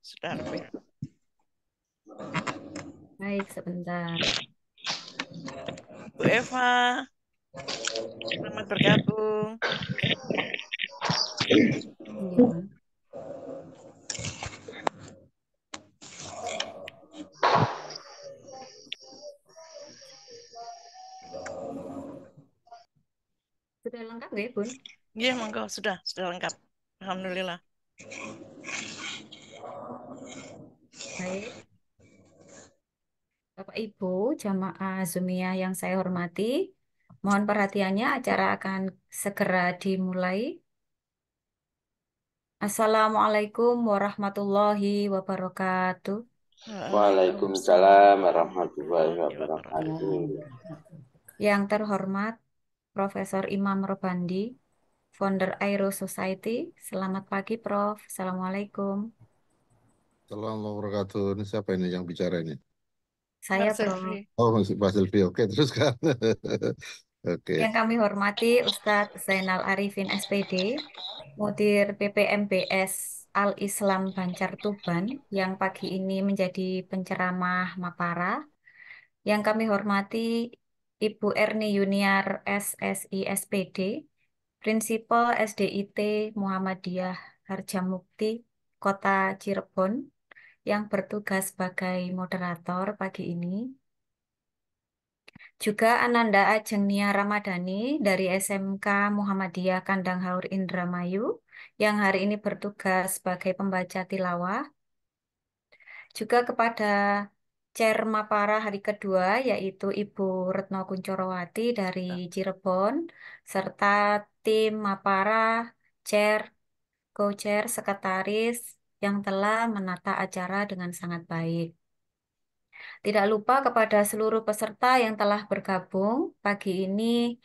Sudah, Arvin. Baik, sebentar. Bu Eva, selamat bergabung. Iya. Sudah lengkap nggak, Bun? Iya, monggo, sudah lengkap. Alhamdulillah. Baik. Bapak Ibu, jamaah Zumiyah yang saya hormati, mohon perhatiannya, acara akan segera dimulai. Assalamualaikum warahmatullahi wabarakatuh. Waalaikumsalam Waalaikumsalam warahmatullahi warahmatullahi wabarakatuh. wabarakatuh. Yang terhormat Profesor Imam Robandi, founder Aero Society. Selamat pagi, Prof. Assalamualaikum. Assalamualaikum warahmatullahi wabarakatuh. Ini siapa ini yang bicara ini? Saya, Mbak Prof. Selfie. Oh, masih Pak Silvi. Oke, teruskan. Oke. Yang kami hormati Ustadz Zainal Arifin SPD, Mudir PPMBS Al-Islam Banjar Tuban, yang pagi ini menjadi penceramah Mapara. Yang kami hormati Ibu Erni Yuniar SSI SPD, Prinsipal SDIT Muhammadiyah Harjamukti, Kota Cirebon, yang bertugas sebagai moderator pagi ini. Juga Ananda Ajeng Nia Ramadhani dari SMK Muhammadiyah Kandang Haur Indramayu yang hari ini bertugas sebagai pembaca tilawah. Juga kepada Chair Mapara hari kedua yaitu Ibu Retno Kunchorowati dari Cirebon serta tim Mapara, Chair, Co-Chair, Sekretaris yang telah menata acara dengan sangat baik. Tidak lupa kepada seluruh peserta yang telah bergabung pagi ini,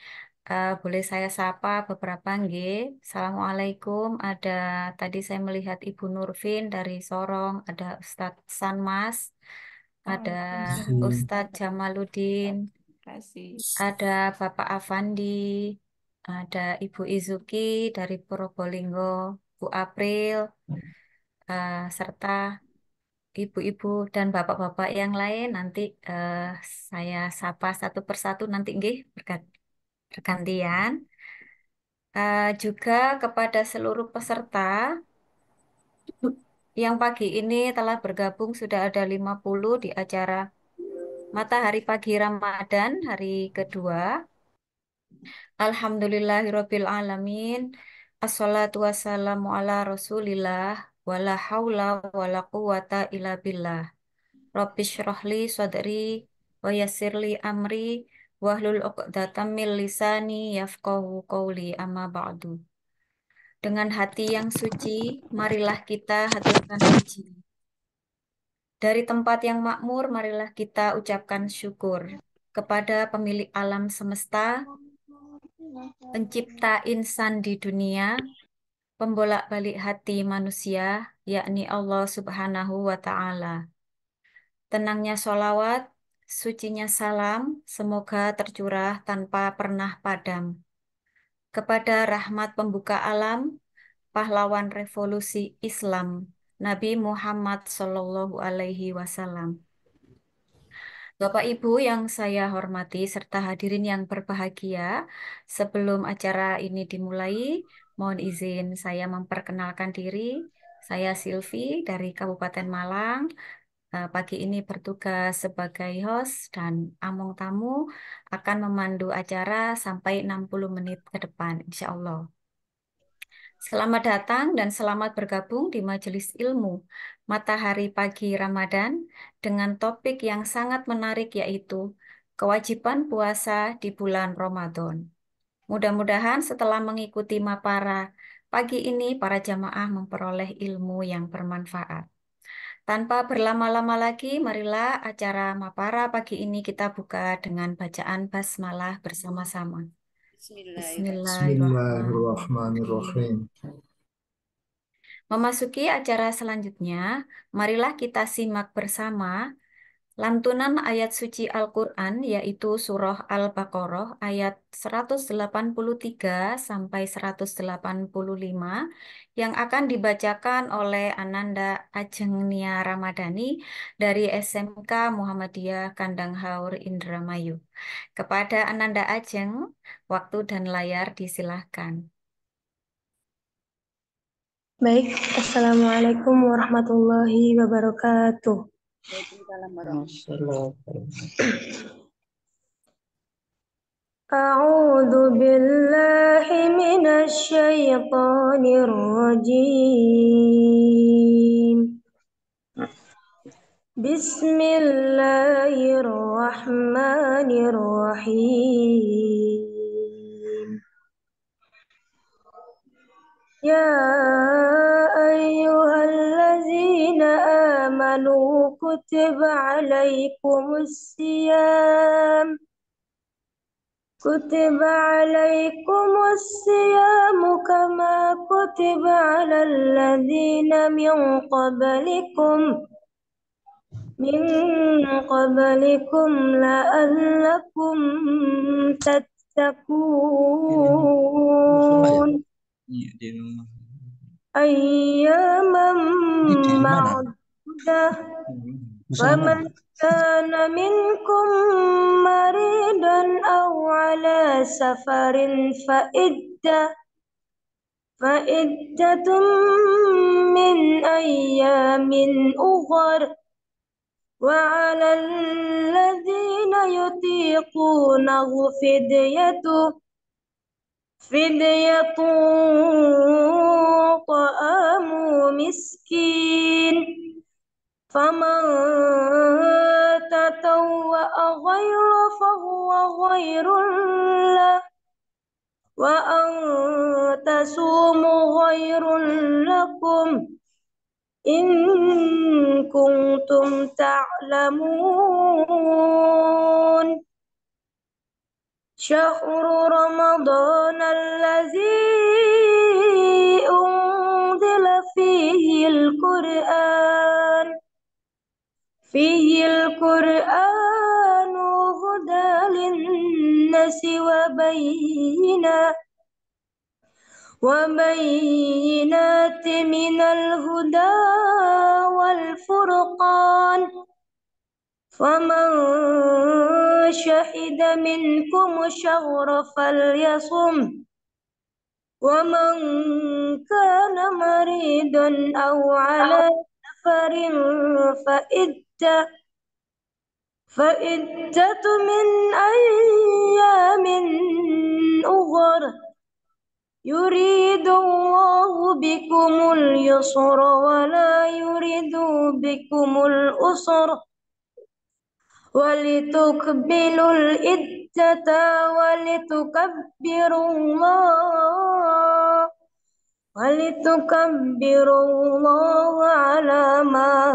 boleh saya sapa beberapa nggih. Assalamualaikum. Ada tadi saya melihat Ibu Nurvin dari Sorong, ada Ustadz Sanmas, ada Waalaikumsalam. Ustadz Jamaluddin, Kasih. ada Bapak Afandi, ada Ibu Izuki dari Probolinggo, Bu April, serta ibu-ibu dan bapak-bapak yang lain nanti saya sapa satu persatu nanti nggih bergantian. Juga kepada seluruh peserta yang pagi ini telah bergabung sudah ada 50 di acara Matahari Pagi Ramadan hari kedua. Alhamdulillahirabbil alamin. Assalatu wassalamu ala Rasulillah wala haula wala quwata illa billah. Rabbi syrahli sadri wa yassirli amri wahlul 'uqdatam min lisani yafqahu qawli amma ba'du. Dengan hati yang suci, marilah kita haturkan puji. Dari tempat yang makmur, marilah kita ucapkan syukur kepada pemilik alam semesta, pencipta insan di dunia, pembolak-balik hati manusia, yakni Allah Subhanahu wa Ta'ala. Tenangnya sholawat, sucinya salam, semoga tercurah tanpa pernah padam. Kepada rahmat pembuka alam, pahlawan revolusi Islam, Nabi Muhammad Shallallahu Alaihi Wasallam. Bapak Ibu yang saya hormati serta hadirin yang berbahagia, sebelum acara ini dimulai, mohon izin saya memperkenalkan diri. Saya Silvi dari Kabupaten Malang. Pagi ini bertugas sebagai host dan among tamu akan memandu acara sampai 60 menit ke depan, insya Allah. Selamat datang dan selamat bergabung di Majelis Ilmu Matahari Pagi Ramadan dengan topik yang sangat menarik yaitu kewajiban puasa di bulan Ramadan. Mudah-mudahan setelah mengikuti Mapara pagi ini para jamaah memperoleh ilmu yang bermanfaat. Tanpa berlama-lama lagi, marilah acara Mapara pagi ini kita buka dengan bacaan basmalah bersama-sama. Bismillahirrahmanirrahim. Bismillahirrahmanirrahim. Memasuki acara selanjutnya, marilah kita simak bersama Lantunan ayat suci Al-Quran yaitu Surah Al-Baqarah ayat 183 sampai 185 yang akan dibacakan oleh Ananda Ajeng Nia Ramadhani dari SMK Muhammadiyah Kandang Haur Indramayu. Kepada Ananda Ajeng, waktu dan layar disilahkan. Baik, Assalamualaikum warahmatullahi wabarakatuh. A'udzu billahi minasy syaithanir rajim. Bismillahirrahmanirrahim. Ya ayyuhallazina amanu kutiba alaikumus siyam kama kutiba alal ladzina min qablikum la'allakum tattaqun. Ayyaman ma'dudah. Faman kana minkum maridan aw ala safarin fa'iddatun min ayyamin ukhar wa 'alal ladzina yutiqunahu fidyatun ta'amu miskin. Faman tatawwa'a khairan fahuwa khairun lah wa an tasumu khairun lakum in kuntum ta'lamun. Syahru Ramadan allazi unzila fihi al-Qur'an hudan lin-nasi wa bayyinatin minal huda wal furqan. Faman syahida minkum syahra falyasum wa man kana maridan aw ala safarin fa'iddatu min ayyamin ukhar. Yuridullahu bikumul yusra wa la yuridu bikumul usra walitukbilul iddata walitukabbirullaha ala ma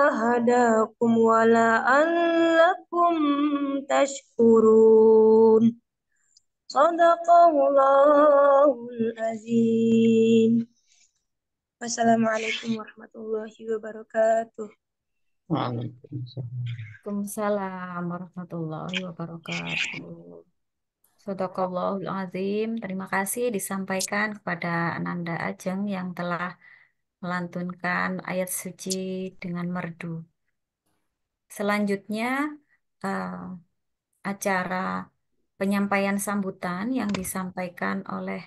hadakum wa la'allakum tashkurun. Shadaqallahul azim. Wassalamualaikum warahmatullahi wabarakatuh. Waalaikumsalam warahmatullahi wabarakatuh. Shadaqallahul azim. Terima kasih disampaikan kepada Ananda Ajeng yang telah melantunkan ayat suci dengan merdu. Selanjutnya acara penyampaian sambutan yang disampaikan oleh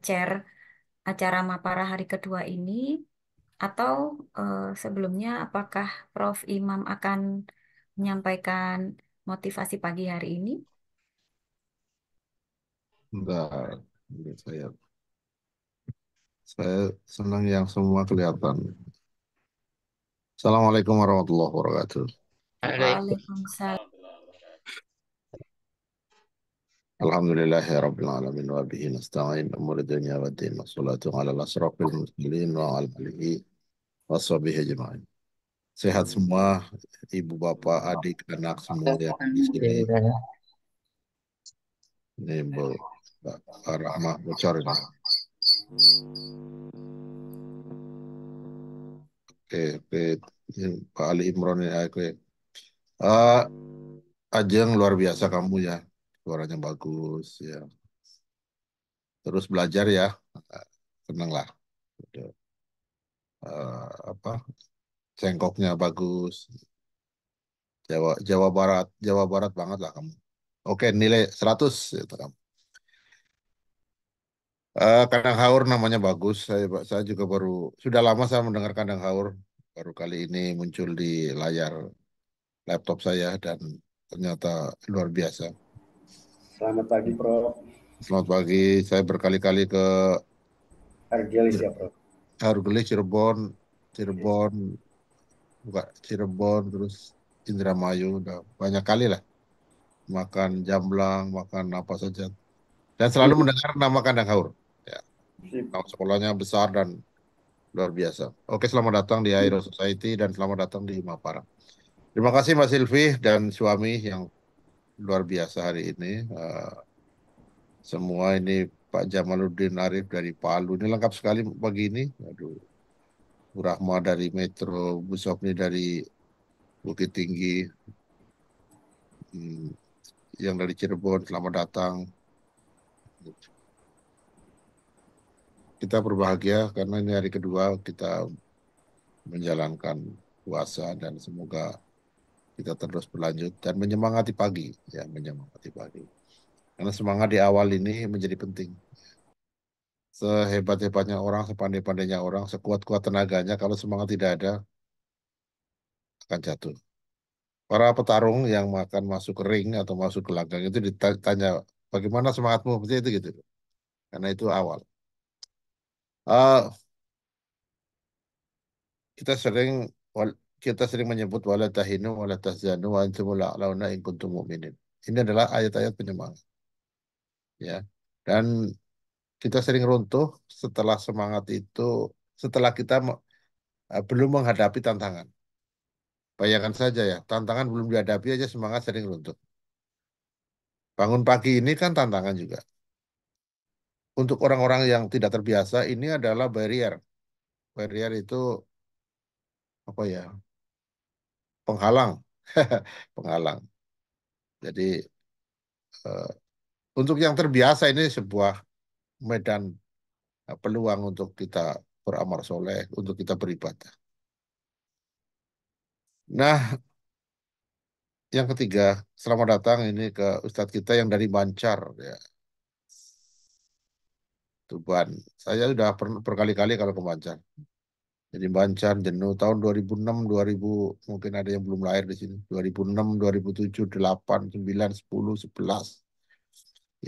chair acara Mapara hari kedua ini, atau sebelumnya apakah Prof. Imam akan menyampaikan motivasi pagi hari ini? Enggak, saya senang yang semua kelihatan. Assalamualaikum warahmatullahi wabarakatuh. Waalaikumsalam. Alhamdulillahi rabbil alamin wa bihi nasta'in umuri dunya wa din. Wassalatu ala asrafil mursalin wa ala alihi washabihi ajma'in. Sehat semua, ibu bapak, adik, anak semua yang di sini. Ini Bu Rahmah bocor ini. Oke. Ini Pak Ali Imron ya. Oke. Eh, Ajeng luar biasa kamu ya. Suaranya bagus ya. Terus belajar ya. Eh, Tenanglah. Udah. Apa? Cengkoknya bagus. Jawa Barat banget lah kamu. Oke, nilai 100 itu kamu. Kandang Haur namanya bagus. Saya juga sudah lama saya mendengar Kandang Haur. Baru kali ini muncul di layar laptop saya dan ternyata luar biasa. Selamat pagi, Prof. Selamat pagi. Saya berkali-kali ke Argelis ya, Prof. Hargelis, Cirebon, bukan Cirebon, terus Indramayu, udah banyak kali lah. Makan jamblang, makan apa saja. Dan selalu mendengar nama Kandang Haur. Ya, Sip. nama sekolahnya besar dan luar biasa. Oke, selamat datang di Aero Society dan selamat datang di Mapara. Terima kasih Mas Silvi dan suami yang luar biasa hari ini. Semua ini Pak Jamaluddin Arif dari Palu. Ini lengkap sekali pagi ini. Aduh, Bu Rahma dari Metro, Bu Sopni dari Bukit Tinggi, hmm, yang dari Cirebon, selamat datang. Kita berbahagia karena ini hari kedua kita menjalankan puasa dan semoga kita terus berlanjut dan menyemangati pagi, ya menyemangati pagi. Karena semangat di awal ini menjadi penting. Sehebat-hebatnya orang, sepandai-pandainya orang, sekuat-kuat tenaganya, kalau semangat tidak ada, akan jatuh. Para petarung yang akan masuk ke ring atau masuk ke langgang itu ditanya, bagaimana semangatmu? Seperti itu gitu. Karena itu awal. Eh, kita sering kita sering menyebut wala tahinu wala tahzanu wa antumul a'launa in kuntum mu'minin. Ini adalah ayat-ayat penyemangat, ya. Dan kita sering runtuh setelah semangat itu, setelah kita belum menghadapi tantangan. Bayangkan saja ya, tantangan belum dihadapi aja semangat sering runtuh. Bangun pagi ini kan tantangan juga. Untuk orang-orang yang tidak terbiasa, ini adalah barrier. Barrier itu apa ya? Penghalang. Penghalang. Jadi eh, untuk yang terbiasa ini sebuah medan peluang untuk kita beramal soleh, untuk kita beribadah. Nah, yang ketiga, selamat datang ini ke Ustadz kita yang dari Bancar, ya, Tuban. Saya sudah berkali-kali kalau ke Bancar. Jadi Bancar jenuh tahun 2006, 2000 mungkin ada yang belum lahir di sini. 2006, 2007, 8, 9, 10, 11.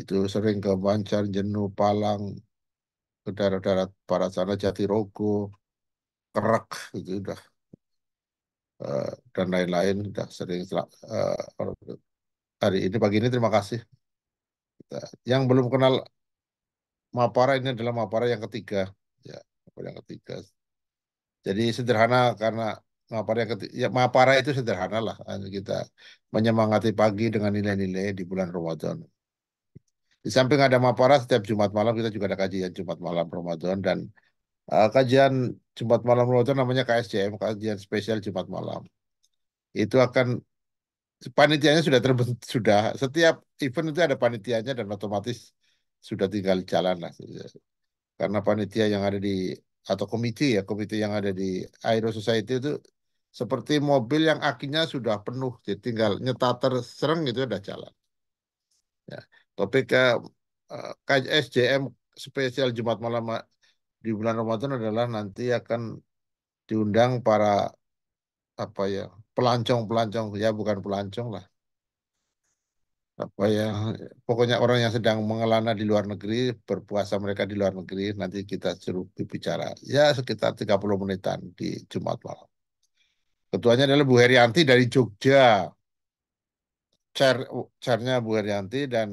Itu sering ke Bancar, jenuh, Palang, ke daerah-daerah para sana Jatirogo, Kerak, itu udah dan lain-lain udah sering hari ini pagi ini terima kasih. Yang belum kenal Mapara ini adalah Mapara yang ketiga, ya Mapara yang ketiga. Jadi sederhana karena Mapara yang ketiga, ya Mapara itu sederhana lah. Kita menyemangati pagi dengan nilai-nilai di bulan Ramadan. Di samping ada Mapara, setiap Jumat malam kita juga ada kajian Jumat malam Ramadan dan kajian Jumat malam Ramadan namanya KSJM, kajian spesial Jumat malam. Itu akan panitianya sudah terbentuk, sudah setiap event itu ada panitianya dan otomatis sudah tinggal jalan lah. Karena panitia yang ada di atau komite yang ada di Aero Society itu seperti mobil yang akinya sudah penuh, jadi tinggal nyetater sereng itu udah jalan. Ya. Topik KSJM spesial Jumat malam di bulan Ramadan adalah nanti akan diundang para apa ya pelancong ya bukan pelancong lah apa ya pokoknya orang yang sedang mengelana di luar negeri berpuasa mereka di luar negeri nanti kita suruh bicara ya sekitar 30 menitan di Jumat malam. Ketuanya adalah Bu Herianti dari Jogja, chairnya Bu Herianti dan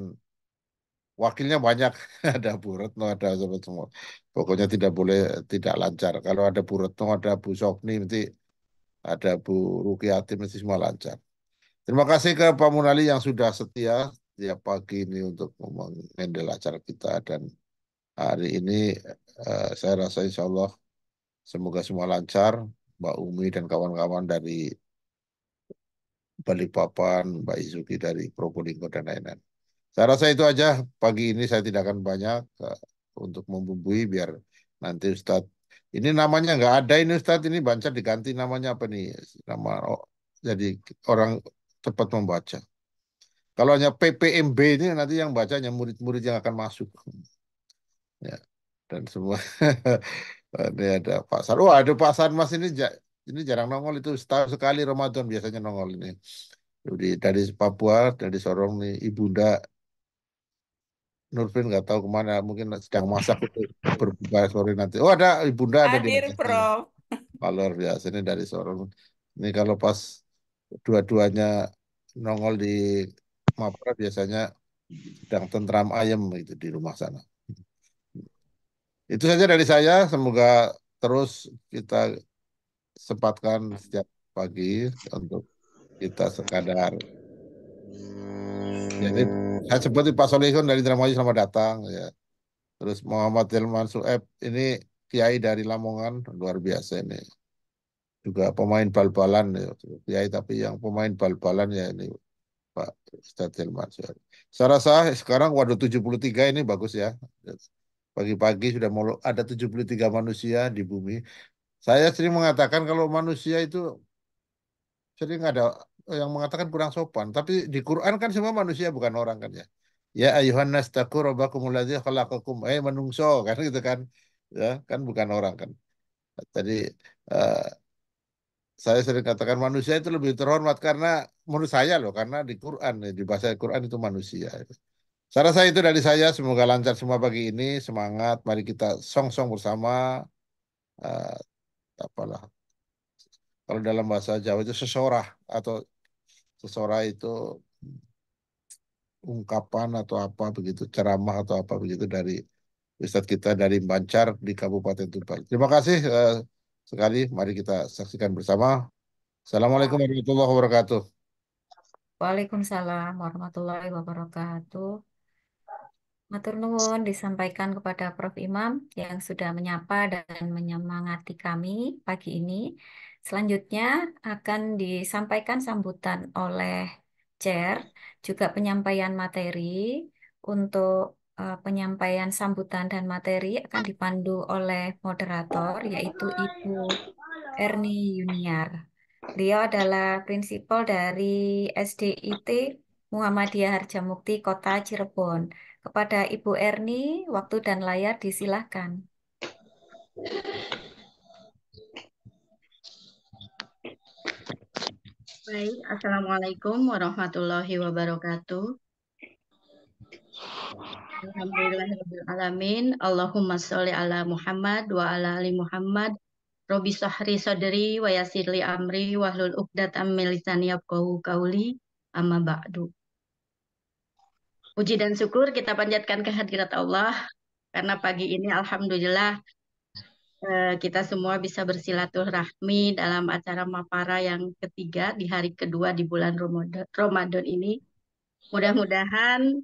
wakilnya banyak ada Bu Retno ada semua pokoknya tidak boleh tidak lancar kalau ada Bu Retno ada Bu Sopni nanti ada Bu Rukiati mesti semua lancar. Terima kasih ke Pak Munali yang sudah setia tiap pagi ini untuk mengendal acara kita dan hari ini saya rasa insya Allah semoga semua lancar Mbak Umi dan kawan-kawan dari Balikpapan, Mbak Izuki dari Probolinggo dan lain-lain. Saya rasa itu aja pagi ini, saya tidak akan banyak untuk membumbui biar nanti Ustadz. Ini namanya nggak ada ini Ustadz, ini Bancar diganti namanya apa nih? Nama jadi orang cepat membaca. Kalau hanya PPMB ini nanti yang bacanya murid-murid yang akan masuk. Ya, dan semua ini ada pasar. Oh, ada pasar Mas ini jarang nongol itu, setahun sekali Ramadan biasanya nongol ini. Jadi dari Papua, dari Sorong nih Ibunda Nurfin nggak tahu kemana, mungkin sedang masak untuk berbuka sore nanti. Oh, ada Ibunda ada di Hadir, atas sana. Prof. Luar biasa ini dari Sorong. Ini kalau pas dua-duanya nongol di Mapra biasanya sedang tentram ayam itu di rumah sana. Itu saja dari saya. Semoga terus kita sempatkan setiap pagi untuk kita sekadar. Jadi saya sebut Pak Solihun dari Indramayu selamat datang ya. Terus Muhammad Hilman Sueb ini Kiai dari Lamongan luar biasa ini. Juga pemain bal-balan ya. Kiai tapi yang pemain bal-balan ya ini Pak Ustadz Hilman Sueb. Saya rasa sekarang waduh 73 ini bagus ya. Pagi-pagi sudah mau ada 73 manusia di bumi. Saya sering mengatakan kalau manusia itu sering ada yang mengatakan kurang sopan. Tapi di Quran kan semua manusia bukan orang kan ya. Ya ayuhan nas taqu rabbakumul ladzi khalaqakum. Menungso kan gitu kan. Ya, kan bukan orang kan. Tadi eh, saya sering katakan manusia itu lebih terhormat karena menurut saya loh karena di Quran di bahasa Quran itu manusia. Saya rasa itu dari saya. Semoga lancar semua pagi ini. Semangat. Mari kita song-song bersama. eh, Apalah. Kalau dalam bahasa Jawa itu sesorah atau sesorah itu ungkapan atau apa begitu, ceramah atau apa begitu dari Ustadz kita dari Bancar di Kabupaten Tuban. Terima kasih sekali. Mari kita saksikan bersama. Assalamualaikum warahmatullahi wabarakatuh. Waalaikumsalam warahmatullahi wabarakatuh. Matur nuwun disampaikan kepada Prof. Imam yang sudah menyapa dan menyemangati kami pagi ini. Selanjutnya akan disampaikan sambutan oleh Chair, juga penyampaian materi. Untuk penyampaian sambutan dan materi akan dipandu oleh moderator, yaitu Ibu Erni Yuniar. Beliau adalah prinsipal dari SDIT Muhammadiyah Harjamukti Kota Cirebon. Kepada Ibu Erni, waktu dan layar disilahkan. Baik, Assalamualaikum warahmatullahi wabarakatuh. Alhamdulillahirrahmanirrahim. Allahumma sholli ala Muhammad wa ala ali Muhammad. Robi sahri sodri wa yasirli amri wahlul uqdatam min lisani yafqahu qauli. Amma ba'du. Puji dan syukur kita panjatkan kehadirat Allah karena pagi ini alhamdulillah kita semua bisa bersilaturahmi dalam acara Mapara yang ketiga di hari kedua di bulan Ramadan ini. Mudah-mudahan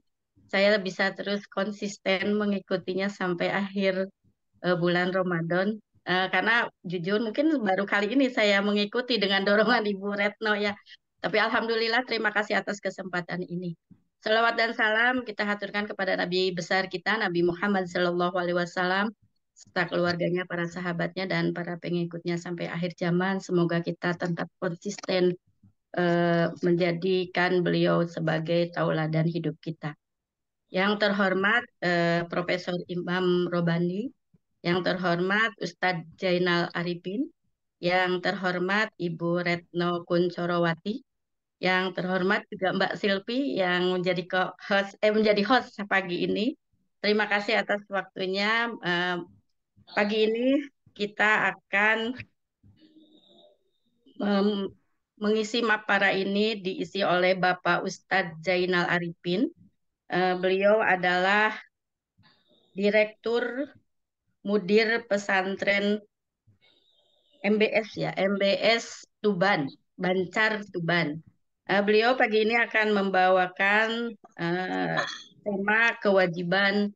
saya bisa terus konsisten mengikutinya sampai akhir bulan Ramadan. Karena jujur mungkin baru kali ini saya mengikuti dengan dorongan Ibu Retno ya. Tapi alhamdulillah terima kasih atas kesempatan ini. Salawat dan salam kita haturkan kepada Nabi besar kita Nabi Muhammad SAW serta keluarganya, para sahabatnya dan para pengikutnya sampai akhir zaman. Semoga kita tetap konsisten menjadikan beliau sebagai tauladan hidup kita. Yang terhormat Profesor Imam Robani, yang terhormat Ustadz Jainal Arifin, yang terhormat Ibu Retno Kunchorowati, yang terhormat juga Mbak Silvi yang menjadi host pagi ini. Terima kasih atas waktunya. Pagi ini kita akan mengisi Mapara ini diisi oleh Bapak Ustadz Jainal Arifin. Beliau adalah Direktur Mudir Pesantren MBS ya, MBS Tuban, Bancar Tuban. Beliau pagi ini akan membawakan tema kewajiban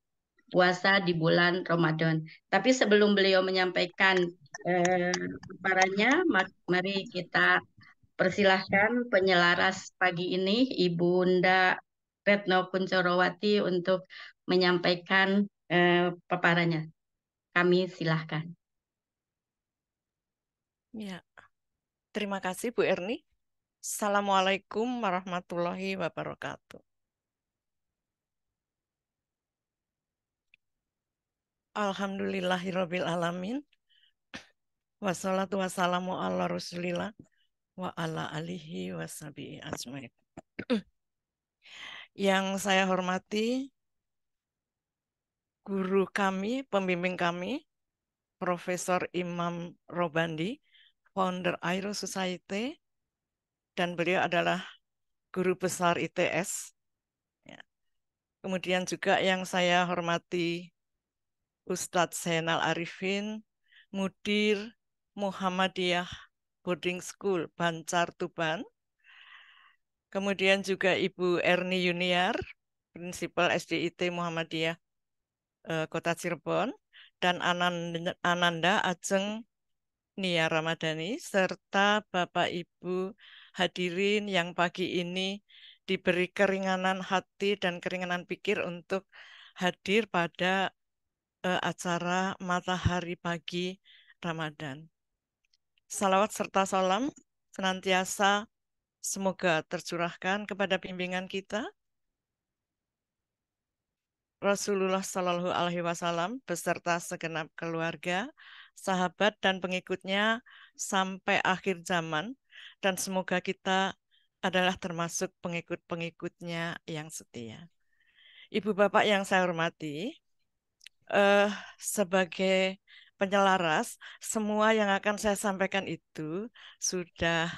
puasa di bulan Ramadan. Tapi sebelum beliau menyampaikan paparannya. Mari kita persilahkan penyelaras pagi ini Ibunda Retno Kunchorowati untuk menyampaikan paparannya. Kami silahkan. Ya, terima kasih Bu Erni. Assalamualaikum warahmatullahi wabarakatuh. Alhamdulillahirabbil alamin. Wassalatu wassalamu ala Rasulillah wa ala alihi washabihi ajmain. Yang saya hormati guru kami, pembimbing kami, Profesor Imam Robandi, founder Airo Society, dan beliau adalah guru besar ITS. Ya. Kemudian juga yang saya hormati Ustadz Zainal Arifin, Mudir Muhammadiyah Boarding School Bancar Tuban. Kemudian juga Ibu Erni Yuniar, Prinsipal SDIT Muhammadiyah Kota Cirebon, dan Ananda Ajeng Nia Ramadhani, serta Bapak Ibu hadirin yang pagi ini diberi keringanan hati dan keringanan pikir untuk hadir pada acara Matahari Pagi Ramadan. Salawat serta salam senantiasa semoga tercurahkan kepada bimbingan kita, Rasulullah Shallallahu Alaihi Wasallam beserta segenap keluarga, sahabat dan pengikutnya sampai akhir zaman, dan semoga kita adalah termasuk pengikut-pengikutnya yang setia. Ibu Bapak yang saya hormati, sebagai penyelaras, semua yang akan saya sampaikan itu sudah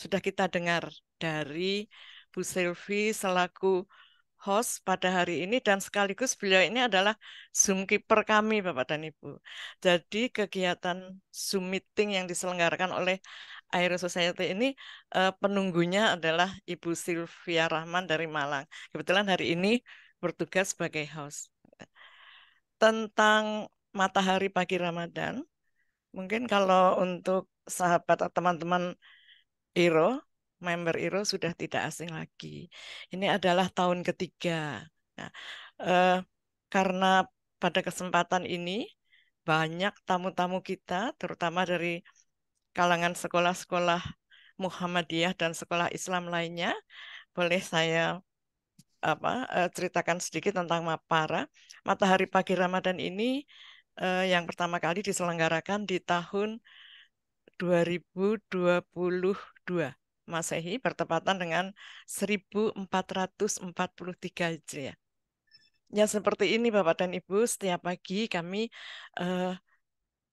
kita dengar dari Bu Sylvie selaku host pada hari ini, dan sekaligus beliau ini adalah Zoom keeper kami, Bapak dan Ibu. Jadi kegiatan Zoom meeting yang diselenggarakan oleh Aero Society ini penunggunya adalah Ibu Sylvia Rahman dari Malang. Kebetulan hari ini bertugas sebagai host. Tentang Matahari Pagi Ramadan, mungkin kalau untuk sahabat atau teman-teman Iro, member Iro sudah tidak asing lagi. Ini adalah tahun ketiga. Nah, karena pada kesempatan ini banyak tamu-tamu kita, terutama dari kalangan sekolah-sekolah Muhammadiyah dan sekolah Islam lainnya, boleh saya ceritakan sedikit tentang Mapara. Matahari Pagi Ramadan ini yang pertama kali diselenggarakan di tahun 2022 Masehi, bertepatan dengan 1443 Hijriah. Ya, seperti ini Bapak dan Ibu, setiap pagi kami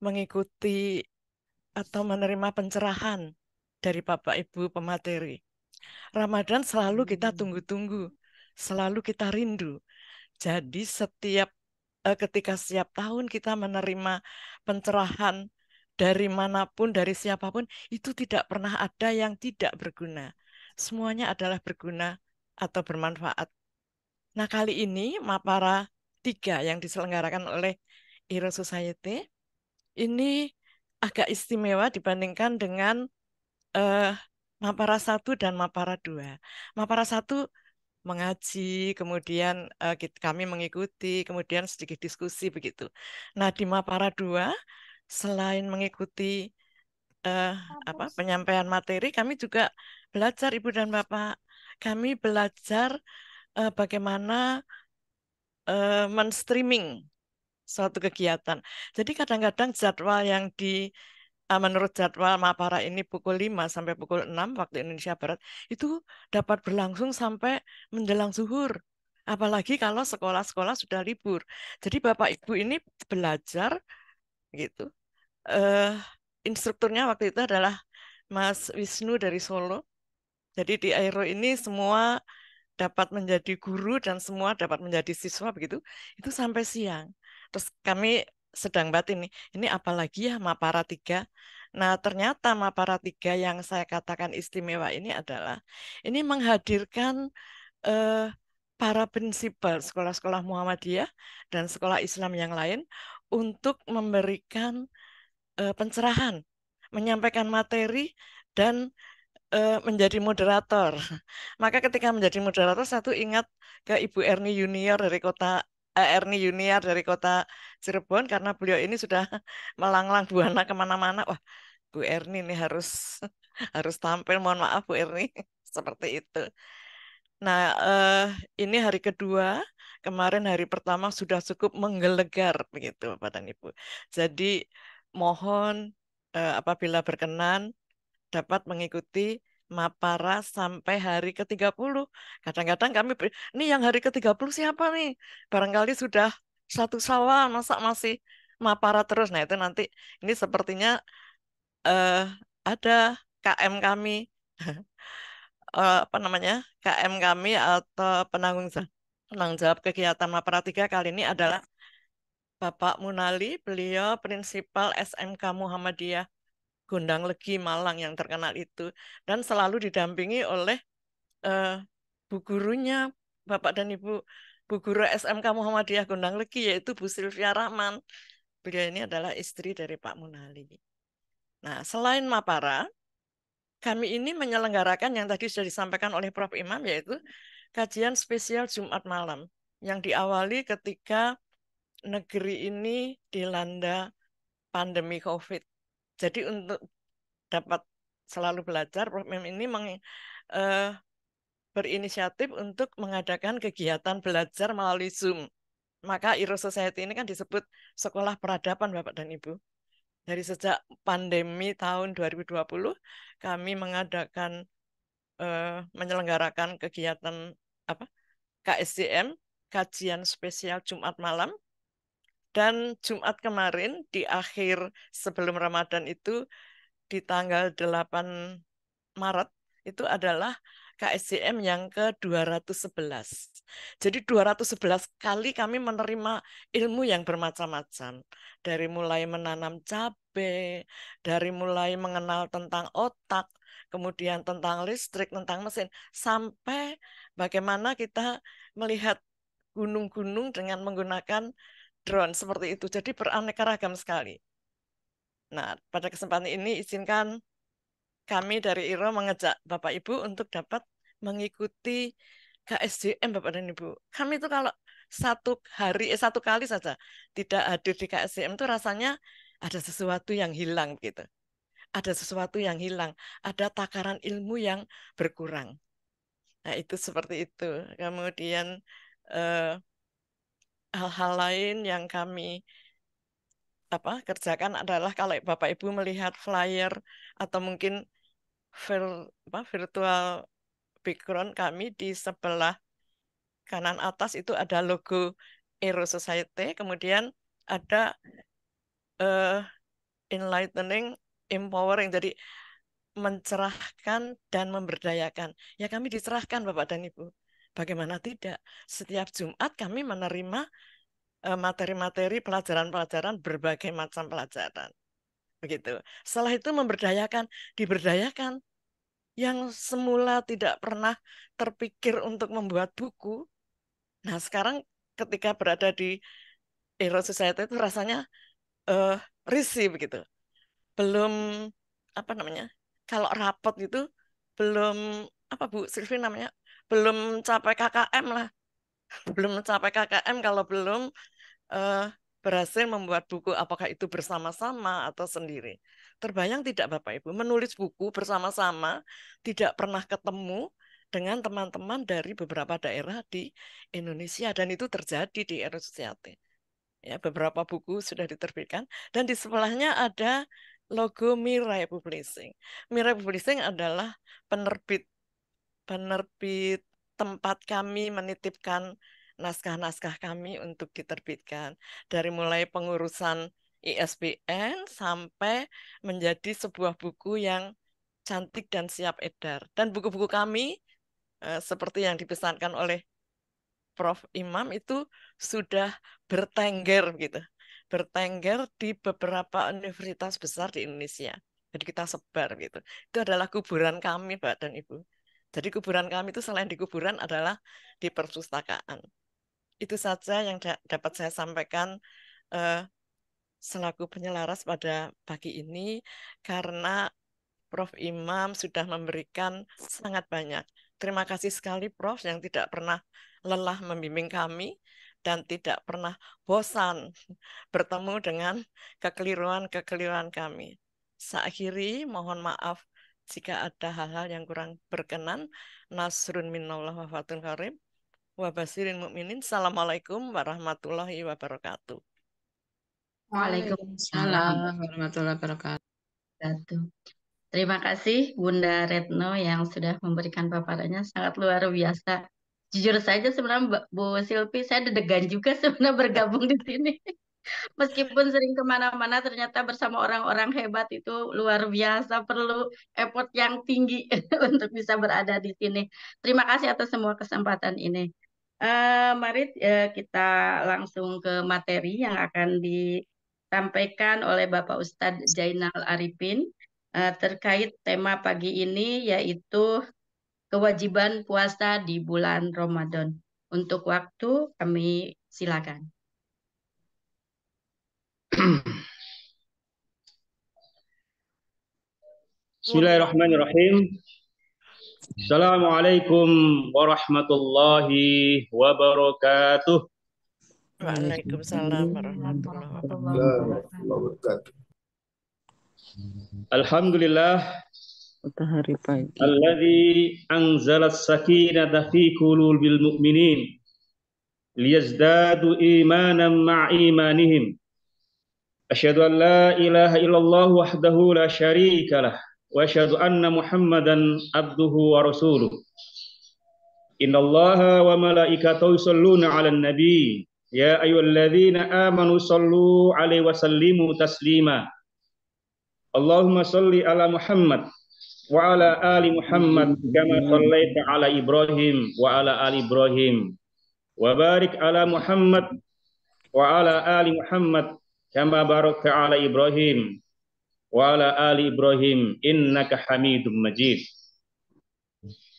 mengikuti atau menerima pencerahan dari Bapak Ibu pemateri. Ramadan selalu kita tunggu-tunggu, selalu kita rindu. Jadi ketika setiap tahun kita menerima pencerahan dari manapun, dari siapapun, itu tidak pernah ada yang tidak berguna. Semuanya adalah berguna atau bermanfaat. Nah, kali ini Mapara 3 yang diselenggarakan oleh Iro Society ini agak istimewa dibandingkan dengan Mapara 1 dan Mapara 2. Mapara 1 mengaji, kemudian kami mengikuti, kemudian sedikit diskusi begitu. Nah, di Mapara 2 selain mengikuti penyampaian materi, kami juga belajar, Ibu dan Bapak. Kami belajar bagaimana men-streaming suatu kegiatan. Jadi kadang-kadang jadwal yang menurut jadwal Mapara ini pukul 5 sampai pukul 6 waktu Indonesia Barat itu dapat berlangsung sampai menjelang zuhur. Apalagi kalau sekolah-sekolah sudah libur. Jadi Bapak Ibu ini belajar gitu. Instrukturnya waktu itu adalah Mas Wisnu dari Solo. Jadi di Aero ini semua dapat menjadi guru dan semua dapat menjadi siswa begitu. Itu sampai siang. Terus kami sedang batin nih, ini apalagi ya Mapara 3. Nah, ternyata Mapara 3 yang saya katakan istimewa ini adalah ini menghadirkan para prinsipal sekolah-sekolah Muhammadiyah dan sekolah Islam yang lain untuk memberikan pencerahan, menyampaikan materi, dan menjadi moderator. Maka ketika menjadi moderator, satu ingat ke Ibu Erni Junior dari kota Cirebon, karena beliau ini sudah melanglang buana kemana-mana. Wah, Bu Erni ini harus harus tampil. Mohon maaf Bu Erni, seperti itu. Nah, ini hari kedua. Kemarin hari pertama sudah cukup menggelegar begitu, Bapak dan Ibu. Jadi mohon apabila berkenan dapat mengikuti Mapara sampai hari ke-30. Kadang-kadang kami, ini yang hari ke-30 siapa nih? Barangkali sudah 1 Syawal, masa masih Mapara terus. Nah itu nanti, ini sepertinya eh, ada KM kami, apa namanya, KM kami atau penanggung jawab kegiatan Mapara 3 kali ini adalah Bapak Munali, beliau prinsipal SMK Muhammadiyah Gondang Legi Malang yang terkenal itu, dan selalu didampingi oleh eh, bu gurunya Bapak dan Ibu, bu guru SMK Muhammadiyah Gondang Legi, yaitu Bu Sylvia Rahman. Beliau ini adalah istri dari Pak Munali. Nah, selain Mapara, kami ini menyelenggarakan yang tadi sudah disampaikan oleh Prof. Imam, yaitu kajian spesial Jumat malam yang diawali ketika negeri ini dilanda pandemi COVID. Jadi untuk dapat selalu belajar, Prof. Imam ini berinisiatif untuk mengadakan kegiatan belajar melalui Zoom. Maka Iro Society ini kan disebut sekolah peradaban, Bapak dan Ibu. Dari sejak pandemi tahun 2020, kami menyelenggarakan kegiatan KSJM, kajian spesial Jumat malam. Dan Jumat kemarin di akhir sebelum Ramadan itu, di tanggal 8 Maret, itu adalah KSJM yang ke-211. Jadi 211 kali kami menerima ilmu yang bermacam-macam. Dari mulai menanam cabai, dari mulai mengenal tentang otak, kemudian tentang listrik, tentang mesin, sampai bagaimana kita melihat gunung-gunung dengan menggunakan drone seperti itu. Jadi beraneka ragam sekali. Nah, pada kesempatan ini izinkan kami dari IRO mengajak Bapak Ibu untuk dapat mengikuti KSJM, Bapak dan Ibu. Kami itu kalau satu kali saja tidak hadir di KSJM itu rasanya ada sesuatu yang hilang gitu. Ada sesuatu yang hilang, ada takaran ilmu yang berkurang. Nah, itu seperti itu. Kemudian hal-hal lain yang kami kerjakan adalah kalau Bapak Ibu melihat flyer atau mungkin virtual background kami di sebelah kanan atas itu ada logo Aero Society, kemudian ada enlightening, empowering, jadi mencerahkan dan memberdayakan. Ya kami dicerahkan Bapak dan Ibu. Bagaimana tidak? Setiap Jumat kami menerima materi-materi pelajaran-pelajaran, berbagai macam pelajaran. Begitu. Setelah itu memberdayakan, diberdayakan. Yang semula tidak pernah terpikir untuk membuat buku, nah sekarang ketika berada di Aero Society itu rasanya risih begitu. Belum kalau rapot gitu belum Bu Sylvie namanya, belum capai KKM lah. Belum mencapai KKM kalau belum berhasil membuat buku, apakah itu bersama-sama atau sendiri. Terbayang tidak Bapak Ibu, menulis buku bersama-sama, tidak pernah ketemu dengan teman-teman dari beberapa daerah di Indonesia, dan itu terjadi di Aero Society. Ya, beberapa buku sudah diterbitkan, dan di sebelahnya ada logo Mirai Publishing. Mirai Publishing adalah penerbit tempat kami menitipkan naskah-naskah kami untuk diterbitkan. Dari mulai pengurusan ISBN sampai menjadi sebuah buku yang cantik dan siap edar. Dan buku-buku kami, seperti yang dipesankan oleh Prof. Imam, itu sudah bertengger gitu. Bertengger di beberapa universitas besar di Indonesia. Jadi kita sebar gitu. Itu adalah kuburan kami, Pak dan Ibu. Jadi kuburan kami itu selain di kuburan adalah di perpustakaan. Itu saja yang dapat saya sampaikan selaku penyelaras pada pagi ini karena Prof. Imam sudah memberikan sangat banyak. Terima kasih sekali Prof. yang tidak pernah lelah membimbing kami dan tidak pernah bosan bertemu dengan kekeliruan-kekeliruan kami. Seakhiri, mohon maaf jika ada hal-hal yang kurang berkenan. Nasrun minallah wa fatun karim. Wa basirin mu'minin. Assalamualaikum warahmatullahi wabarakatuh. Waalaikumsalam warahmatullahi wabarakatuh. Terima kasih Bunda Retno yang sudah memberikan paparannya sangat luar biasa. Jujur saja sebenarnya Bu Silvi, saya deg-degan juga sebenarnya bergabung di sini. Meskipun sering kemana-mana, ternyata bersama orang-orang hebat itu luar biasa, perlu effort yang tinggi untuk bisa berada di sini. Terima kasih atas semua kesempatan ini. Mari kita langsung ke materi yang akan disampaikan oleh Bapak Ustadz Jainal Arifin terkait tema pagi ini, yaitu kewajiban puasa di bulan Ramadan. Untuk waktu kami silakan. Bismillahirrahmanirrahim. Assalamualaikum warahmatullahi wabarakatuh. Waalaikumsalam warahmatullahi wabarakatuh. Alhamdulillah Matahari pagi. alladzi anzalas sakinata fi qulubil mu'minin liyazdadu imanan ma'a imanihim. Asyhadu an la ilaha illallah wahdahu la syarikalah wa asyhadu anna Muhammadan abduhu wa rasuluh. Innallaha wa malaikatahu yusholluna 'alan nabi ya ayyuhalladzina amanu shallu 'alaihi wa sallimu taslima. Allahumma shalli ala Muhammad wa ala ali Muhammad kama shallaita ala Ibrahim wa ala ali Ibrahim wa barik ala Muhammad wa ala ali Muhammad kama barakta ala Ibrahim wa ala ali Ibrahim innaka Hamidum Majid.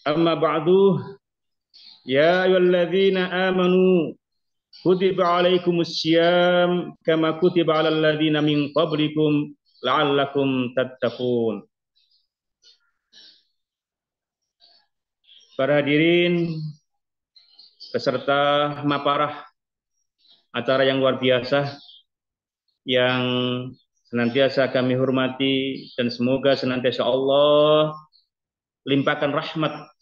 Amma ba'du, ya ayyuhalladzina amanu kutiba alaikumus syiyam kama kutiba alal ladzina min qablikum la'allakum tattaqun. Para hadirin peserta maparah acara yang luar biasa yang senantiasa kami hormati dan semoga senantiasa Allah limpahkan rahmat,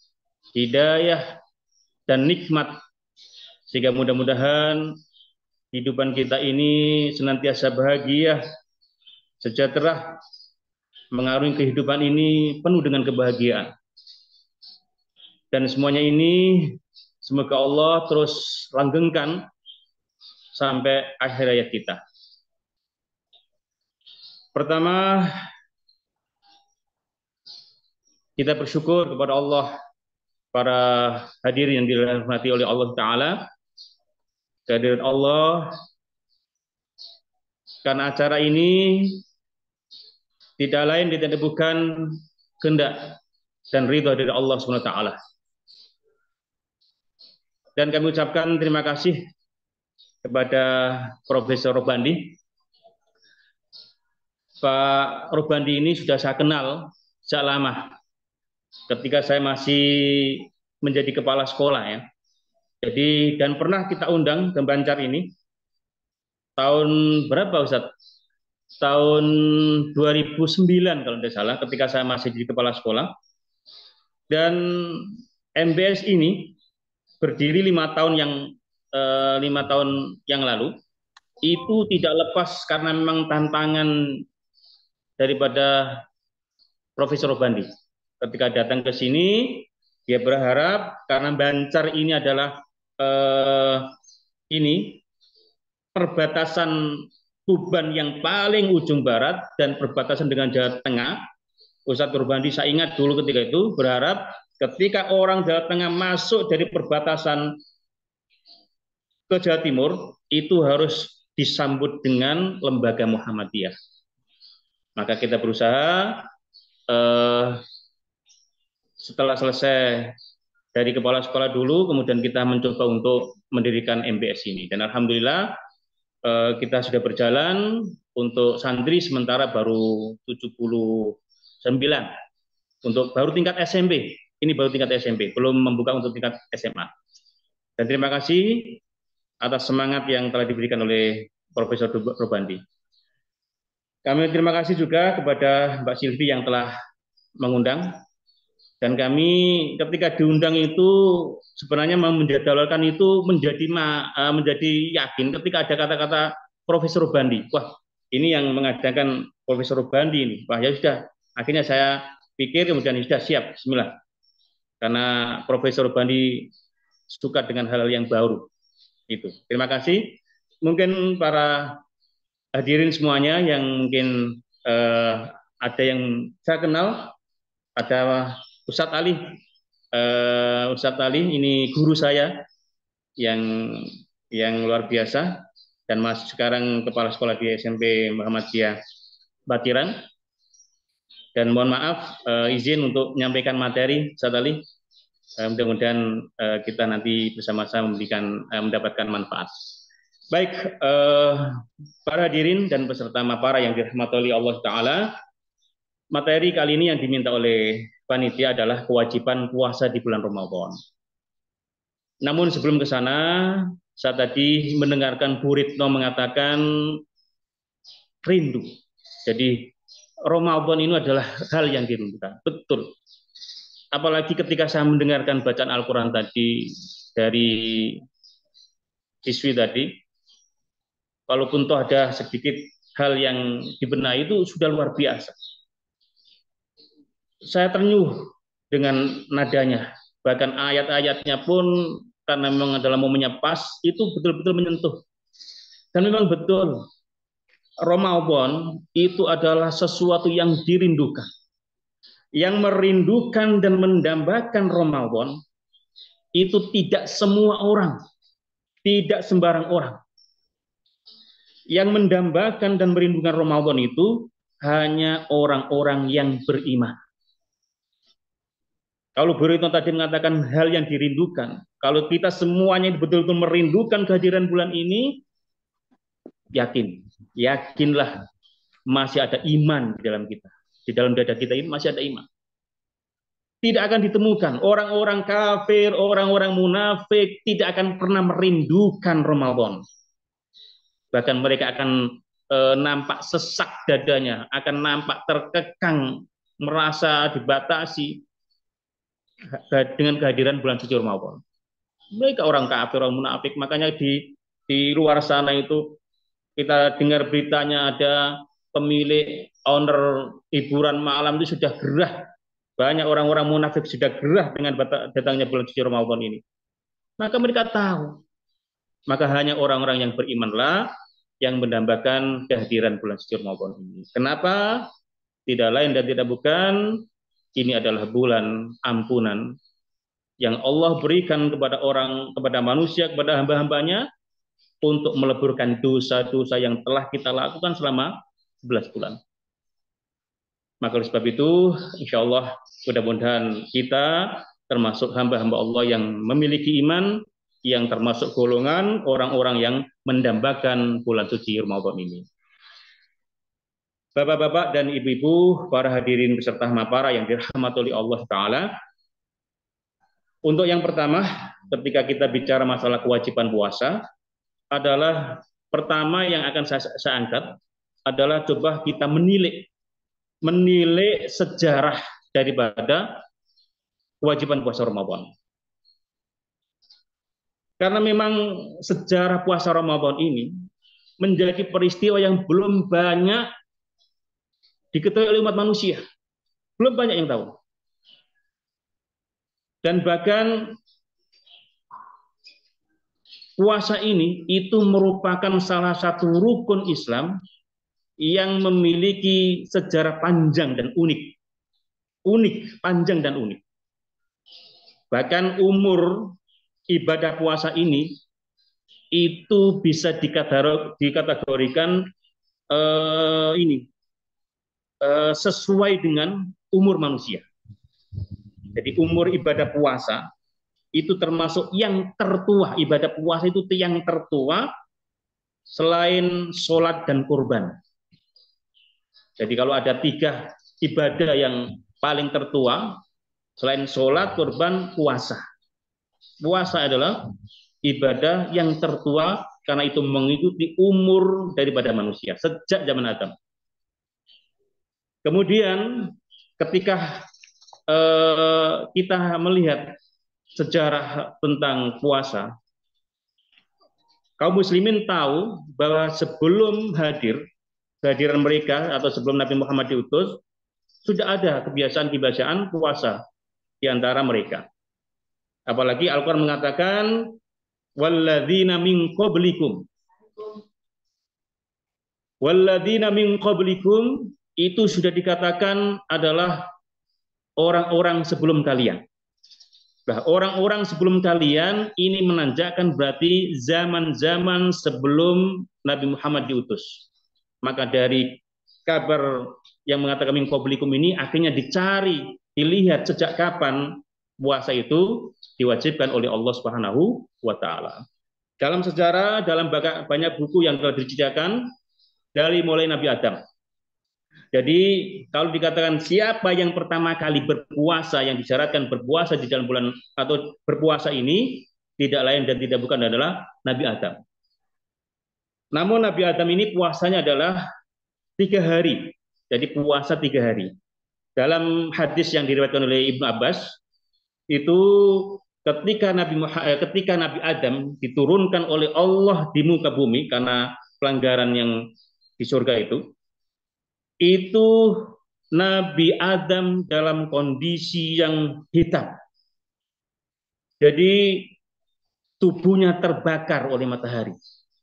hidayah dan nikmat sehingga mudah-mudahan kehidupan kita ini senantiasa bahagia, sejahtera, mengarungi kehidupan ini penuh dengan kebahagiaan. Dan semuanya ini semoga Allah terus langgengkan sampai akhir hayat kita. Pertama, kita bersyukur kepada Allah, para hadirin yang dirahmati oleh Allah Ta'ala, kehadiran Allah, karena acara ini tidak lain tidak bukan kehendak dan ridha dari Allah SWT. Dan kami ucapkan terima kasih kepada Profesor Robandi. Pak Robandi ini sudah saya kenal sejak lama, ketika saya masih menjadi kepala sekolah ya. Jadi dan pernah kita undang ke Banjar ini tahun berapa Ustaz? Tahun 2009 kalau tidak salah, ketika saya masih jadi kepala sekolah. Dan MBS ini berdiri 5 tahun yang lalu itu tidak lepas karena memang tantangan daripada Profesor Robandi. Ketika datang ke sini, dia berharap karena Banjar ini adalah perbatasan Tuban yang paling ujung barat dan perbatasan dengan Jawa Tengah. Ustadz Robandi saya ingat dulu ketika itu berharap ketika orang Jawa Tengah masuk dari perbatasan ke Jawa Timur itu harus disambut dengan lembaga Muhammadiyah. Maka kita berusaha setelah selesai dari kepala sekolah dulu, kemudian kita mencoba untuk mendirikan MBS ini. Dan alhamdulillah kita sudah berjalan untuk santri sementara baru 79. Untuk baru tingkat SMP. Ini baru tingkat SMP, belum membuka untuk tingkat SMA. Dan terima kasih atas semangat yang telah diberikan oleh Profesor Robandi. Kami terima kasih juga kepada Mbak Silvi yang telah mengundang. Dan kami ketika diundang itu sebenarnya menjadwalkan itu menjadi yakin ketika ada kata-kata Profesor Robandi. Wah, ini yang mengadakan Profesor Robandi ini. Wah, ya sudah. Akhirnya saya pikir kemudian sudah siap, bismillah. Karena Profesor Robandi suka dengan hal-hal yang baru. Itu. Terima kasih. Mungkin para hadirin semuanya yang mungkin ada yang saya kenal, ada Ustadz Ali. Ustadz Ali ini guru saya yang luar biasa dan masih sekarang kepala sekolah di SMP Muhammadiyah Batiran. Dan mohon maaf izin untuk menyampaikan materi Ustadz Ali. Mudah-mudahan kita nanti bersama-sama mendapatkan manfaat. Baik, para hadirin dan peserta mapara yang dirahmati oleh Allah Ta'ala, materi kali ini yang diminta oleh panitia adalah kewajiban puasa di bulan Ramadan. Namun sebelum ke sana, saya tadi mendengarkan Bu Retno mengatakan rindu. Jadi Ramadan ini adalah hal yang dirindukan. Betul. Apalagi ketika saya mendengarkan bacaan Al-Quran tadi dari siswi tadi, walaupun toh ada sedikit hal yang dibenahi itu sudah luar biasa. Saya ternyuh dengan nadanya, bahkan ayat-ayatnya pun karena memang adalah momennya pas, itu betul-betul menyentuh. Dan memang betul, Ramadan itu adalah sesuatu yang dirindukan. Yang merindukan dan mendambakan Ramadan itu tidak semua orang, tidak sembarang orang. Yang mendambakan dan merindukan Ramadan itu hanya orang-orang yang beriman. Kalau Bu Retno tadi mengatakan hal yang dirindukan, kalau kita semuanya betul-betul merindukan kehadiran bulan ini, yakinlah masih ada iman di dalam kita. Di dalam dada kita ini masih ada iman. Tidak akan ditemukan orang-orang kafir, orang-orang munafik tidak akan pernah merindukan Ramadan. Bahkan mereka akan nampak sesak dadanya, akan nampak terkekang, merasa dibatasi dengan kehadiran bulan suci Ramadan. Mereka orang kafir, orang munafik, makanya di luar sana itu kita dengar beritanya ada pemilik owner hiburan malam itu sudah gerah. Banyak orang-orang munafik sudah gerah dengan datangnya bulan suci Ramadan ini. Maka mereka tahu. Maka hanya orang-orang yang berimanlah yang mendambakan kehadiran bulan suci Ramadan ini. Kenapa? Tidak lain dan tidak bukan, ini adalah bulan ampunan yang Allah berikan kepada manusia, kepada hamba-hambanya untuk meleburkan dosa-dosa yang telah kita lakukan selama 11 bulan. Maka oleh sebab itu, insya Allah mudah-mudahan kita termasuk hamba-hamba Allah yang memiliki iman, yang termasuk golongan orang-orang yang mendambakan bulan suci Ramadan ini. Bapak-bapak dan ibu-ibu, para hadirin beserta mapara yang dirahmati oleh Allah Ta'ala, untuk yang pertama, ketika kita bicara masalah kewajiban puasa, adalah pertama yang akan saya angkat adalah coba kita menilai sejarah daripada kewajiban puasa Ramadan. Karena memang sejarah puasa Ramadan ini menjadi peristiwa yang belum banyak diketahui oleh umat manusia. Belum banyak yang tahu. Dan bahkan puasa ini itu merupakan salah satu rukun Islam yang memiliki sejarah panjang dan unik. Panjang dan unik. Bahkan umur ibadah puasa ini itu bisa dikategorikan sesuai dengan umur manusia. Jadi umur ibadah puasa itu termasuk yang tertua. Ibadah puasa itu yang tertua selain sholat dan kurban. Jadi kalau ada 3 ibadah yang paling tertua, selain sholat, kurban, puasa. Puasa adalah ibadah yang tertua karena itu mengikuti umur daripada manusia sejak zaman Adam. Kemudian ketika kita melihat sejarah tentang puasa, kaum muslimin tahu bahwa sebelum kehadiran mereka atau sebelum Nabi Muhammad diutus, sudah ada kebiasaan-kebiasaan puasa di antara mereka. Apalagi Al-Quran mengatakan walladzina min qablikum. Walladzina min qablikum itu sudah dikatakan adalah orang-orang sebelum kalian. Nah, orang-orang sebelum kalian ini menanjakkan berarti zaman-zaman sebelum Nabi Muhammad diutus. Maka dari kabar yang mengatakan min qablikum ini akhirnya dicari, dilihat sejak kapan puasa itu diwajibkan oleh Allah Subhanahu wa taala. Dalam sejarah, dalam banyak buku yang telah diceritakan dari mulai Nabi Adam. Jadi kalau dikatakan siapa yang pertama kali berpuasa, yang disyaratkan berpuasa di dalam bulan atau berpuasa ini, tidak lain dan tidak bukan adalah Nabi Adam. Namun Nabi Adam ini puasanya adalah 3 hari. Jadi puasa 3 hari. Dalam hadis yang diriwayatkan oleh Ibnu Abbas, itu ketika Nabi Adam diturunkan oleh Allah di muka bumi karena pelanggaran yang di surga itu Nabi Adam dalam kondisi yang hitam. Jadi tubuhnya terbakar oleh matahari.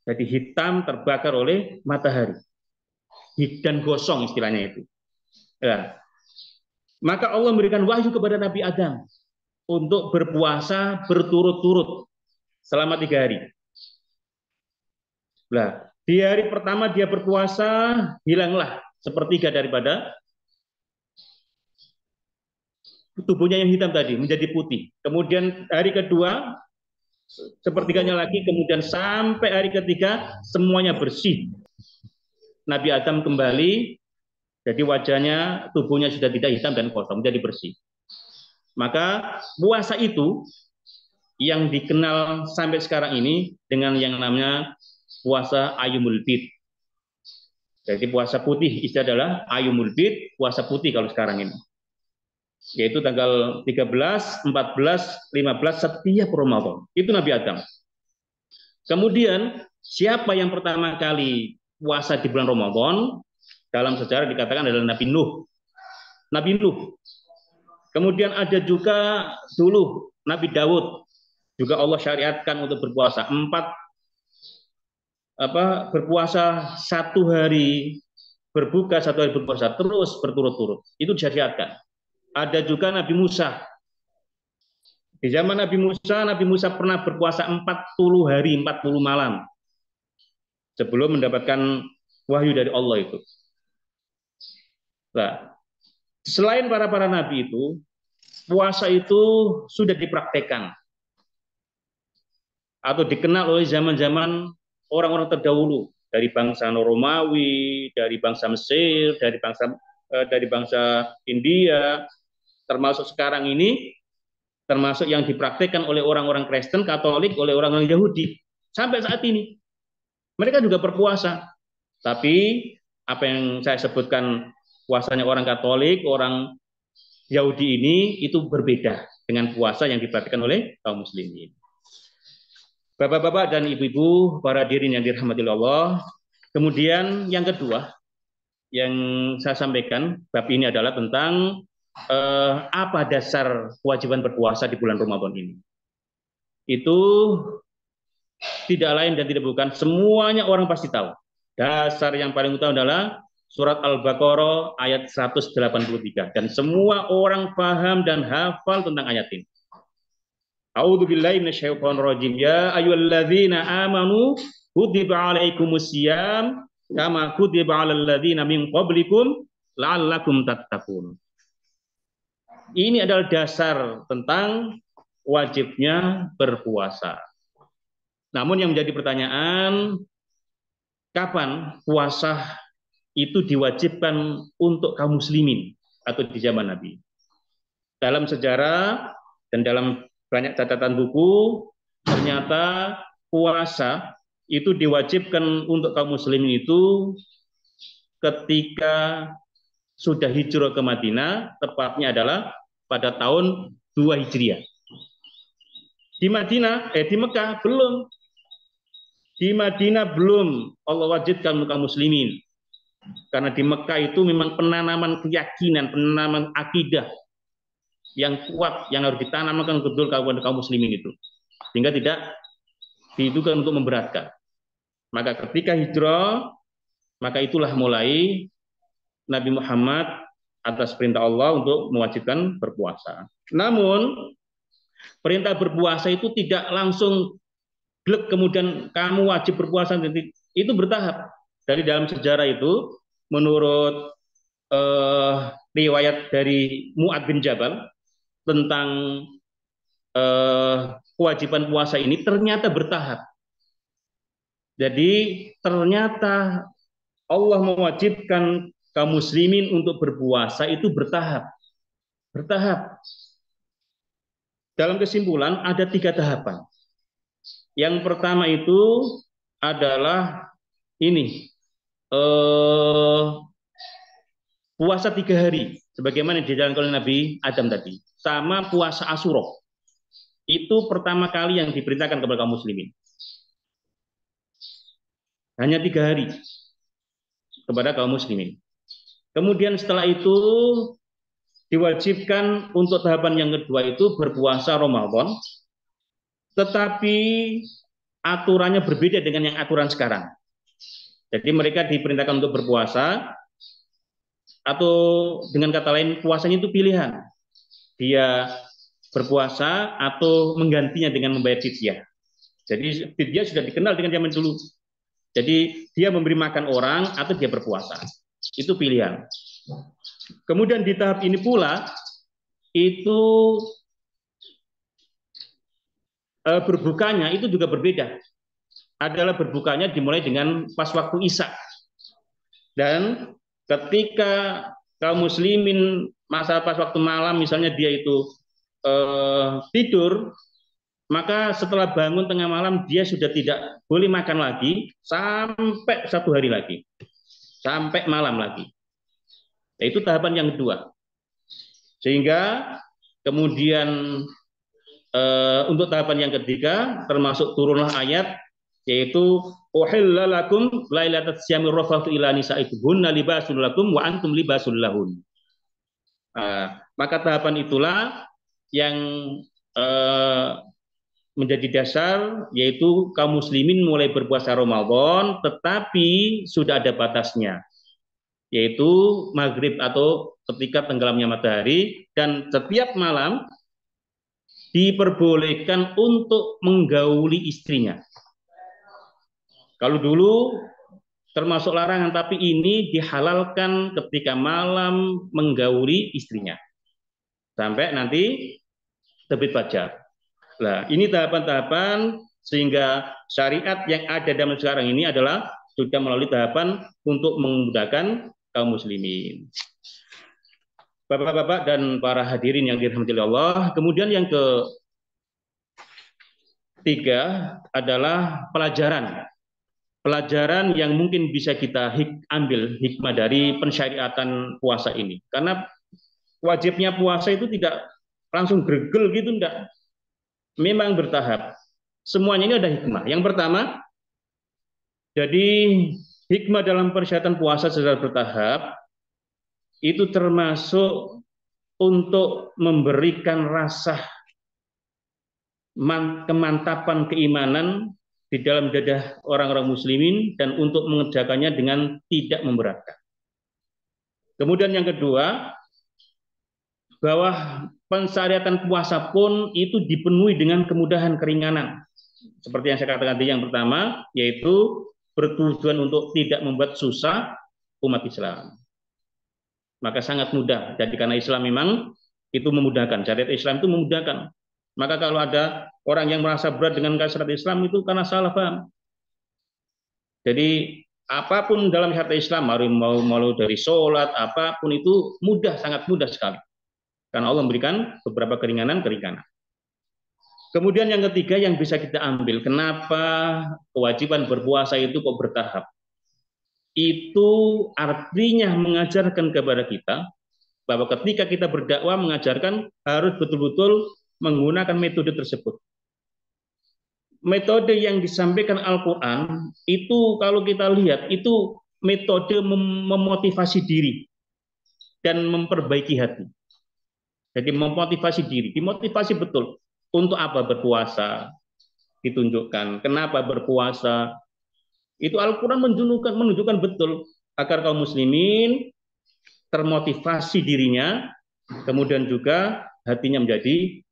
Jadi hitam terbakar oleh matahari. Dan gosong istilahnya itu. Ya. Maka Allah memberikan wahyu kepada Nabi Adam untuk berpuasa berturut-turut selama 3 hari. Nah, di hari pertama dia berpuasa, hilanglah sepertiga daripada tubuhnya yang hitam tadi menjadi putih. Kemudian hari kedua sepertiganya lagi, kemudian sampai hari ketiga semuanya bersih. Nabi Adam kembali, jadi wajahnya, tubuhnya sudah tidak hitam dan kosong, menjadi bersih. Maka puasa itu yang dikenal sampai sekarang ini dengan yang namanya puasa Ayyamul Bid. Jadi puasa putih istilah adalah Ayyamul Bid, puasa putih kalau sekarang ini. Yaitu tanggal 13, 14, 15 setiap Ramadan. Itu Nabi Adam. Kemudian siapa yang pertama kali puasa di bulan Ramadan? Dalam sejarah dikatakan adalah Nabi Nuh. Nabi Nuh. Kemudian ada juga dulu Nabi Daud. Juga Allah syariatkan untuk berpuasa. Berpuasa 1 hari, berbuka 1 hari berpuasa, terus berturut-turut. Itu disyariatkan. Ada juga Nabi Musa. Di zaman Nabi Musa pernah berpuasa 40 hari, 40 malam. Sebelum mendapatkan wahyu dari Allah itu. Nah, selain para nabi itu, puasa itu sudah dipraktekkan atau dikenal oleh zaman-zaman orang-orang terdahulu, dari bangsa Romawi, dari bangsa Mesir, dari bangsa India, termasuk sekarang ini, termasuk yang dipraktekkan oleh orang-orang Kristen, Katolik, oleh orang-orang Yahudi. Sampai saat ini, mereka juga berpuasa. Tapi apa yang saya sebutkan puasanya orang Katolik, orang Yahudi ini itu berbeda dengan puasa yang dipraktikkan oleh kaum muslimin. Bapak-bapak dan ibu-ibu, para hadirin yang dirahmati Allah. Kemudian yang kedua yang saya sampaikan, bab ini adalah tentang apa dasar kewajiban berpuasa di bulan Ramadan ini. Itu tidak lain dan tidak bukan, semuanya orang pasti tahu. Dasar yang paling utama adalah surat Al-Baqarah ayat 183. Dan semua orang paham dan hafal tentang ayat ini. A'udzubillahi minasyaitonirrajim. Ya ayyuhalladzina amanu kutiba alaikumusiyam kama kutiba alal ladzina min qablikum la'allakum tattaqun. Ini adalah dasar tentang wajibnya berpuasa. Namun yang menjadi pertanyaan, kapan puasa itu diwajibkan untuk kaum muslimin atau di zaman Nabi. Dalam sejarah dan dalam banyak catatan buku, ternyata puasa itu diwajibkan untuk kaum muslimin itu ketika sudah hijrah ke Madinah, tepatnya adalah pada tahun 2 Hijriah. Di Mekah belum. Di Madinah belum Allah wajibkan untuk kaum muslimin. Karena di Mekah itu memang penanaman keyakinan, penanaman akidah yang kuat yang harus ditanamkan betul kaum muslimin itu, sehingga tidak ditujukan untuk memberatkan. Maka ketika hijrah, maka itulah mulai Nabi Muhammad atas perintah Allah untuk mewajibkan berpuasa. Namun perintah berpuasa itu tidak langsung glek kemudian kamu wajib berpuasa, itu bertahap. Dari dalam sejarah itu menurut riwayat dari Mu'ad bin Jabal tentang kewajiban puasa ini ternyata bertahap. Jadi ternyata Allah mewajibkan kaum muslimin untuk berpuasa itu bertahap. Dalam kesimpulan ada 3 tahapan. Yang pertama itu adalah ini puasa 3 hari sebagaimana dijalankan oleh Nabi Adam tadi, sama puasa Asyura. Itu pertama kali yang diperintahkan kepada kaum muslimin. Hanya 3 hari kepada kaum muslimin. Kemudian setelah itu diwajibkan untuk tahapan yang kedua itu berpuasa Ramadan, tetapi aturannya berbeda dengan yang aturan sekarang. Jadi mereka diperintahkan untuk berpuasa, atau dengan kata lain puasanya itu pilihan. Dia berpuasa atau menggantinya dengan membayar fidyah. Jadi fidyah sudah dikenal dengan zaman dulu. Jadi dia memberi makan orang atau dia berpuasa. Itu pilihan. Kemudian di tahap ini pula itu berbukanya itu juga berbeda. Adalah berbukanya dimulai dengan pas waktu Isya. Dan ketika kaum muslimin masa pas waktu malam misalnya dia itu tidur, maka setelah bangun tengah malam dia sudah tidak boleh makan lagi sampai 1 hari lagi, sampai malam lagi. Nah, itu tahapan yang kedua. Sehingga kemudian untuk tahapan yang ketiga termasuk turunlah ayat yaitu uhilla lakum lailatas syamir rafatu ila nisaikum hunna libasul lakum wa antum libasul lahun. Maka tahapan itulah yang menjadi dasar, yaitu kaum muslimin mulai berpuasa Ramadan tetapi sudah ada batasnya, yaitu maghrib atau ketika tenggelamnya matahari, dan setiap malam diperbolehkan untuk menggauli istrinya. Kalau dulu termasuk larangan, tapi ini dihalalkan ketika malam menggauli istrinya sampai nanti terbit fajar. Nah, ini tahapan-tahapan sehingga syariat yang ada dalam sekarang ini adalah sudah melalui tahapan untuk memudahkan kaum muslimin. Bapak-bapak dan para hadirin yang dirahmati Allah, kemudian yang ketiga adalah pelajaran yang mungkin bisa kita ambil hikmah dari pensyariatan puasa ini. Karena wajibnya puasa itu tidak langsung gregel gitu, enggak. Memang bertahap. Semuanya ini ada hikmah. Yang pertama, jadi hikmah dalam persyaratan puasa secara bertahap itu termasuk untuk memberikan rasa kemantapan keimanan di dalam dada orang-orang muslimin dan untuk mengerjakannya dengan tidak memberatkan. Kemudian yang kedua, bahwa pensyariatan puasa pun itu dipenuhi dengan kemudahan keringanan. Seperti yang saya katakan tadi, yang pertama yaitu bertujuan untuk tidak membuat susah umat Islam. Maka sangat mudah. Jadi karena Islam memang itu memudahkan, syariat Islam itu memudahkan. Maka kalau ada orang yang merasa berat dengan syariat Islam itu karena salah paham. Jadi apapun dalam syariat Islam, mau dari sholat, apapun itu mudah, sangat mudah sekali. Karena Allah memberikan beberapa keringanan. Kemudian yang ketiga yang bisa kita ambil, kenapa kewajiban berpuasa itu kok bertahap? Itu artinya mengajarkan kepada kita bahwa ketika kita berdakwah mengajarkan harus betul-betul menggunakan metode tersebut. Metode yang disampaikan Al-Quran itu kalau kita lihat itu metode memotivasi diri dan memperbaiki hati. Jadi memotivasi diri, dimotivasi betul. Untuk apa berpuasa? Ditunjukkan. Kenapa berpuasa? Itu Al-Quran menunjukkan betul agar kaum muslimin termotivasi dirinya, kemudian juga hatinya menjadi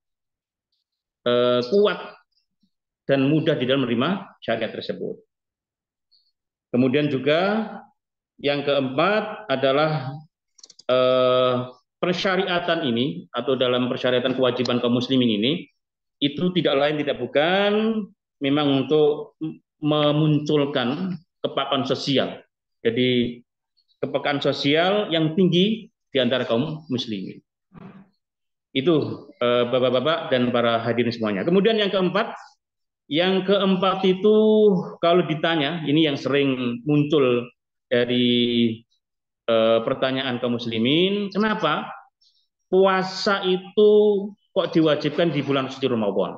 kuat dan mudah di dalam menerima syariat tersebut. Kemudian juga yang keempat adalah persyariatan ini atau dalam persyariatan kewajiban kaum muslimin ini itu tidak lain tidak bukan memang untuk memunculkan kepekaan sosial. Jadi kepekaan sosial yang tinggi di antara kaum muslimin. Itu bapak-bapak dan para hadirin semuanya. Kemudian yang keempat itu kalau ditanya, ini yang sering muncul dari pertanyaan kaum muslimin, kenapa puasa itu kok diwajibkan di bulan suci Ramadan?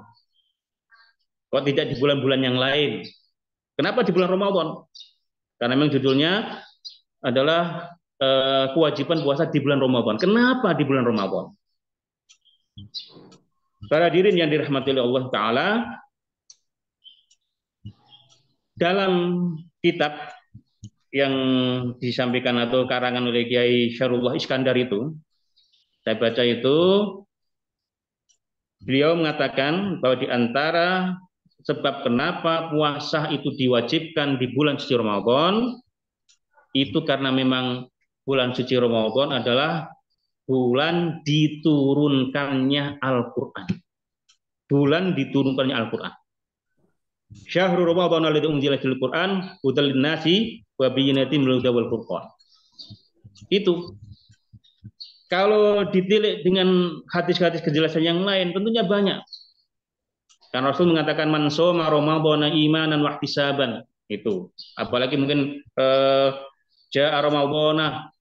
Kok tidak di bulan-bulan yang lain? Kenapa di bulan Ramadan? Karena memang judulnya adalah kewajiban puasa di bulan Ramadan. Kenapa di bulan Ramadan? Para hadirin yang dirahmati oleh Allah Ta'ala, dalam kitab yang disampaikan atau karangan oleh Kiai Syarullah Iskandar itu, saya baca itu, beliau mengatakan bahwa di antara sebab kenapa puasa itu diwajibkan di bulan suci Ramadan, itu karena memang bulan suci Ramadan adalah bulan diturunkannya Al-Quran. Bulan diturunkannya Al-Quran. Syahrul Ramadan alladzi unzila fil Qur'an hudal linnasi wa bayyinatin minal huda wal furqan. Itu kalau ditilik dengan hadis-hadis kejelasan yang lain tentunya banyak. Karena Rasul mengatakan man shoma ramadhana imanan wa ihtisaban. Itu. Apalagi mungkin ja'a ramadhana,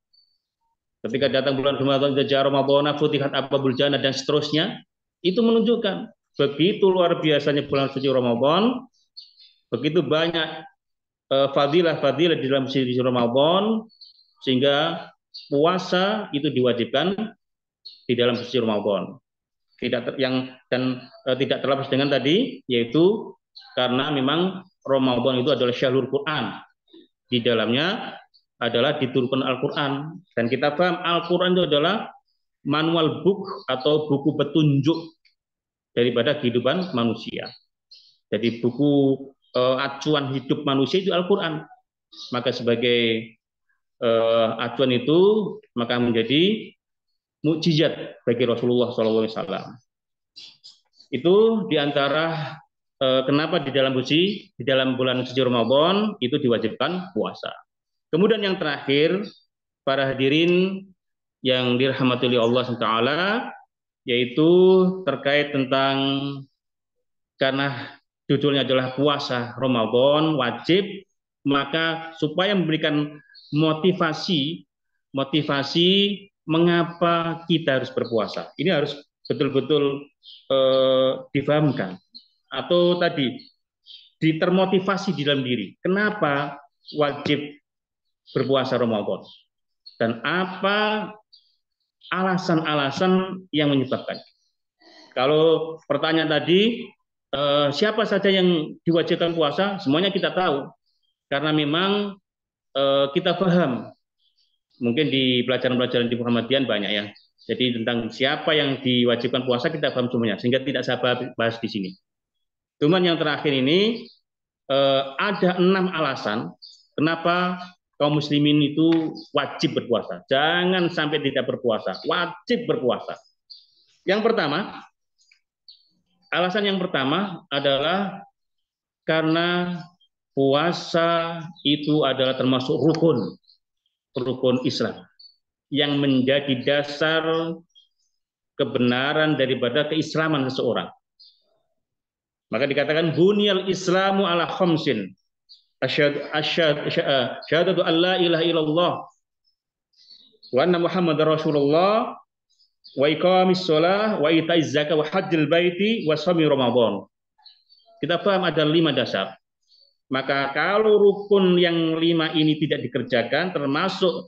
ketika datang bulan Ramadan, ja'a ramadhana futihat abwabul jannah dan seterusnya, itu menunjukkan begitu luar biasanya bulan suci Ramadan, begitu banyak fadilah-fadilah di dalam suci Ramadan, sehingga puasa itu diwajibkan di dalam suci Ramadan. Tidak terlepas dengan tadi, yaitu karena memang Ramadan itu adalah syahrul Quran. Di dalamnya adalah diturunkan Al-Quran. Dan kita paham Al-Quran itu adalah manual book atau buku petunjuk daripada kehidupan manusia. Jadi buku acuan hidup manusia itu Al-Quran. Maka sebagai acuan itu maka menjadi mukjizat bagi Rasulullah SAW. Itu diantara kenapa di dalam bulan suci Ramadan itu diwajibkan puasa. Kemudian yang terakhir, para hadirin yang dirahmati oleh Allah SWT, yaitu terkait tentang karena judulnya adalah puasa Ramadan wajib, maka supaya memberikan motivasi mengapa kita harus berpuasa. Ini harus betul-betul difahamkan. Atau tadi ditermotivasi di dalam diri. Kenapa wajib berpuasa Ramadan? Dan apa alasan-alasan yang menyebabkan? Kalau pertanyaan tadi, siapa saja yang diwajibkan puasa? Semuanya kita tahu. Karena memang kita paham. Mungkin di pelajaran-pelajaran di Muhammadiyah banyak ya. Jadi tentang siapa yang diwajibkan puasa kita paham semuanya. Sehingga tidak saya bahas di sini. Cuman yang terakhir ini ada 6 alasan kenapa kaum muslimin itu wajib berpuasa. Jangan sampai tidak berpuasa. Wajib berpuasa. Alasan yang pertama adalah karena puasa itu adalah termasuk rukun Islam yang menjadi dasar kebenaran daripada keislaman seseorang. Maka dikatakan bunyal Islamu ala khamsin. Asyhadu an la ilaha illallah wa anna Muhammadar Rasulullah wa iqamis shalah wa itaiz zakah wa hajjil baiti wa shaumi Ramadan. Kita paham ada 5 dasar. Maka kalau rukun yang 5 ini tidak dikerjakan, termasuk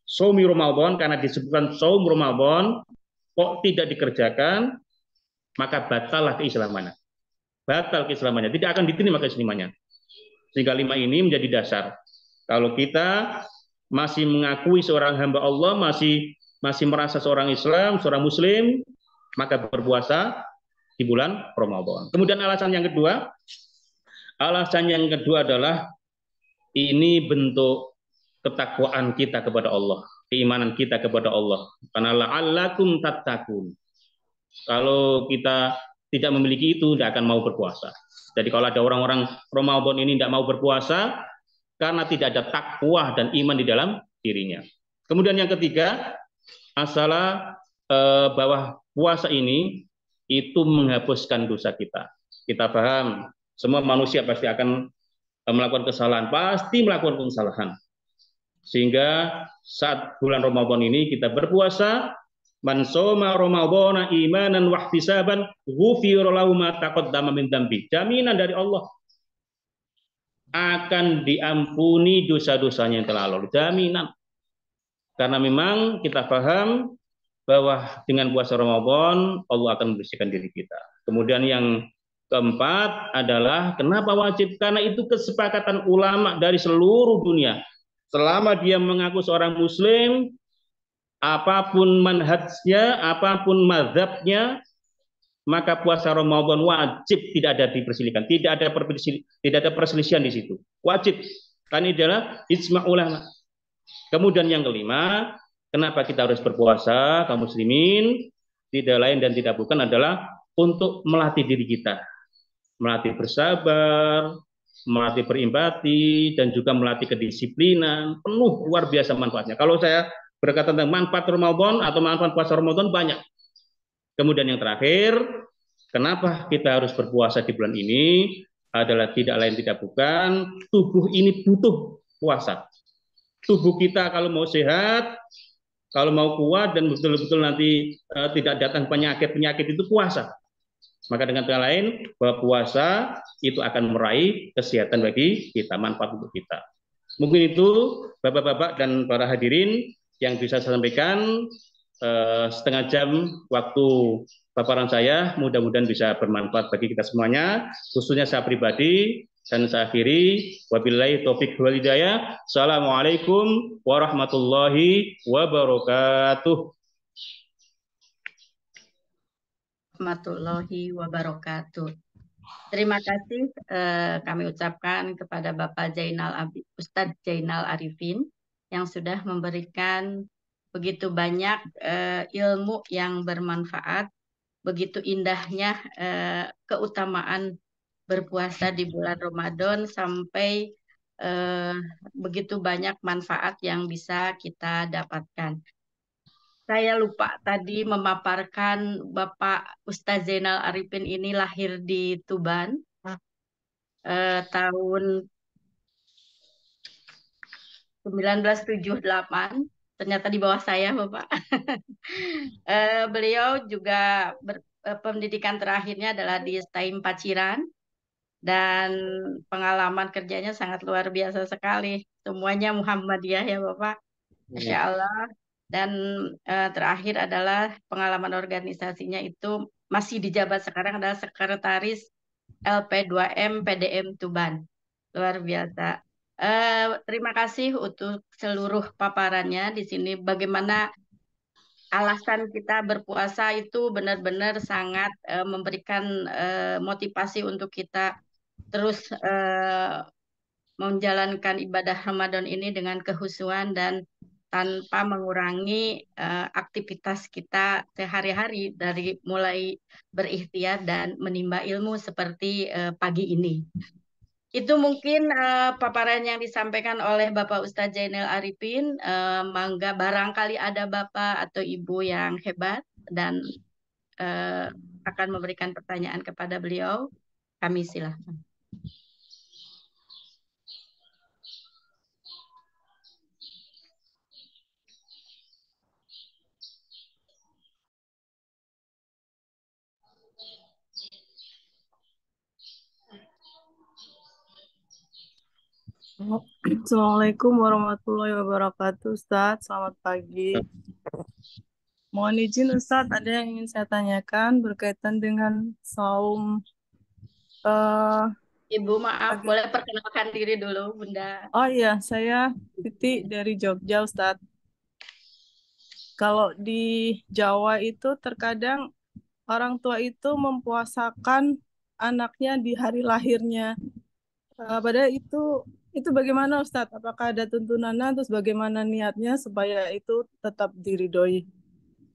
shaumi Ramadan, karena disebutkan shaum Ramadan, kok tidak dikerjakan, maka batallah keislamannya. Batal keislamannya, tidak akan diterima keislamannya. Sehingga 5 ini menjadi dasar. Kalau kita masih mengakui seorang hamba Allah, masih merasa seorang Islam, seorang Muslim, maka berpuasa di bulan Ramadan. Kemudian alasan yang kedua adalah ini bentuk ketakwaan kita kepada Allah, keimanan kita kepada Allah. Karena la'allakum tattaqun. Kalau kita tidak memiliki itu, tidak akan mau berpuasa. Jadi kalau ada orang-orang Ramadan ini tidak mau berpuasa karena tidak ada takwa dan iman di dalam dirinya. Kemudian yang ketiga, bahwa puasa ini itu menghapuskan dosa kita. Kita paham, semua manusia pasti akan melakukan kesalahan, pasti melakukan kesalahan. Sehingga saat bulan Ramadan ini kita berpuasa, man shoma ramadhana imanan wa ihtisaban ghufira lahu ma taqaddama min dzambi. Jaminan dari Allah akan diampuni dosa-dosanya yang telah lalu. Jaminan. Karena memang kita paham bahwa dengan puasa Ramadan Allah akan membersihkan diri kita. Kemudian yang keempat adalah kenapa wajib? Karena itu kesepakatan ulama dari seluruh dunia. Selama dia mengaku seorang Muslim, apapun manhajnya, apapun mazhabnya, maka puasa Ramadan wajib, tidak ada diperselisihkan, tidak ada perselisihan di situ. Wajib. Karena ini adalah ijma' ulama. Kemudian yang kelima, kenapa kita harus berpuasa, kaum muslimin? Tidak lain dan tidak bukan adalah untuk melatih diri kita, melatih bersabar, melatih berempati, dan juga melatih kedisiplinan. Penuh, luar biasa manfaatnya. Kalau saya berkata tentang manfaat Ramadan atau manfaat puasa Ramadan banyak. Kemudian yang terakhir, kenapa kita harus berpuasa di bulan ini adalah tidak lain tidak bukan tubuh ini butuh puasa. Tubuh kita kalau mau sehat, kalau mau kuat dan betul-betul nanti tidak datang penyakit itu puasa. Maka dengan kata lain bahwa puasa itu akan meraih kesehatan bagi kita, manfaat untuk kita. Mungkin itu Bapak-bapak dan para hadirin yang bisa saya sampaikan, setengah jam waktu paparan saya, mudah-mudahan bisa bermanfaat bagi kita semuanya, khususnya saya pribadi. Dan saya akhiri, wabillahi taufik wal hidayah. Assalamualaikum warahmatullahi wabarakatuh. Warahmatullahi wabarakatuh. Terima kasih kami ucapkan kepada Bapak Ustadz Jainal Arifin yang sudah memberikan begitu banyak ilmu yang bermanfaat, begitu indahnya keutamaan berpuasa di bulan Ramadan sampai begitu banyak manfaat yang bisa kita dapatkan. Saya lupa tadi memaparkan Bapak Ustadz Jainal Arifin ini lahir di Tuban tahun 1978. Ternyata di bawah saya, Bapak. Beliau juga pendidikan terakhirnya adalah di STAIM Paciran. Dan pengalaman kerjanya sangat luar biasa sekali. Semuanya Muhammadiyah ya Bapak. Masya Allah. Dan terakhir adalah pengalaman organisasinya itu masih dijabat sekarang adalah Sekretaris LP2M PDM Tuban. Luar biasa. Terima kasih untuk seluruh paparannya di sini. Bagaimana alasan kita berpuasa itu benar-benar sangat memberikan motivasi untuk kita terus menjalankan ibadah Ramadan ini dengan kehusuan dan tanpa mengurangi aktivitas kita sehari-hari dari mulai berikhtiar dan menimba ilmu seperti pagi ini. Itu mungkin paparan yang disampaikan oleh Bapak Ustadz Zainal Arifin. Mangga barangkali ada Bapak atau Ibu yang hebat dan akan memberikan pertanyaan kepada beliau. Kami silahkan. Assalamualaikum warahmatullahi wabarakatuh, Ustadz. Selamat pagi. Mohon izin, Ustadz, ada yang ingin saya tanyakan berkaitan dengan saum. Ibu, maaf, boleh perkenalkan diri dulu, Bunda. Oh iya, saya Titi dari Jogja, Ustadz. Kalau di Jawa itu terkadang orang tua itu mempuasakan anaknya di hari lahirnya. Padahal itu bagaimana, Ustadz? Apakah ada tuntunannya? Terus bagaimana niatnya supaya itu tetap diridhoi?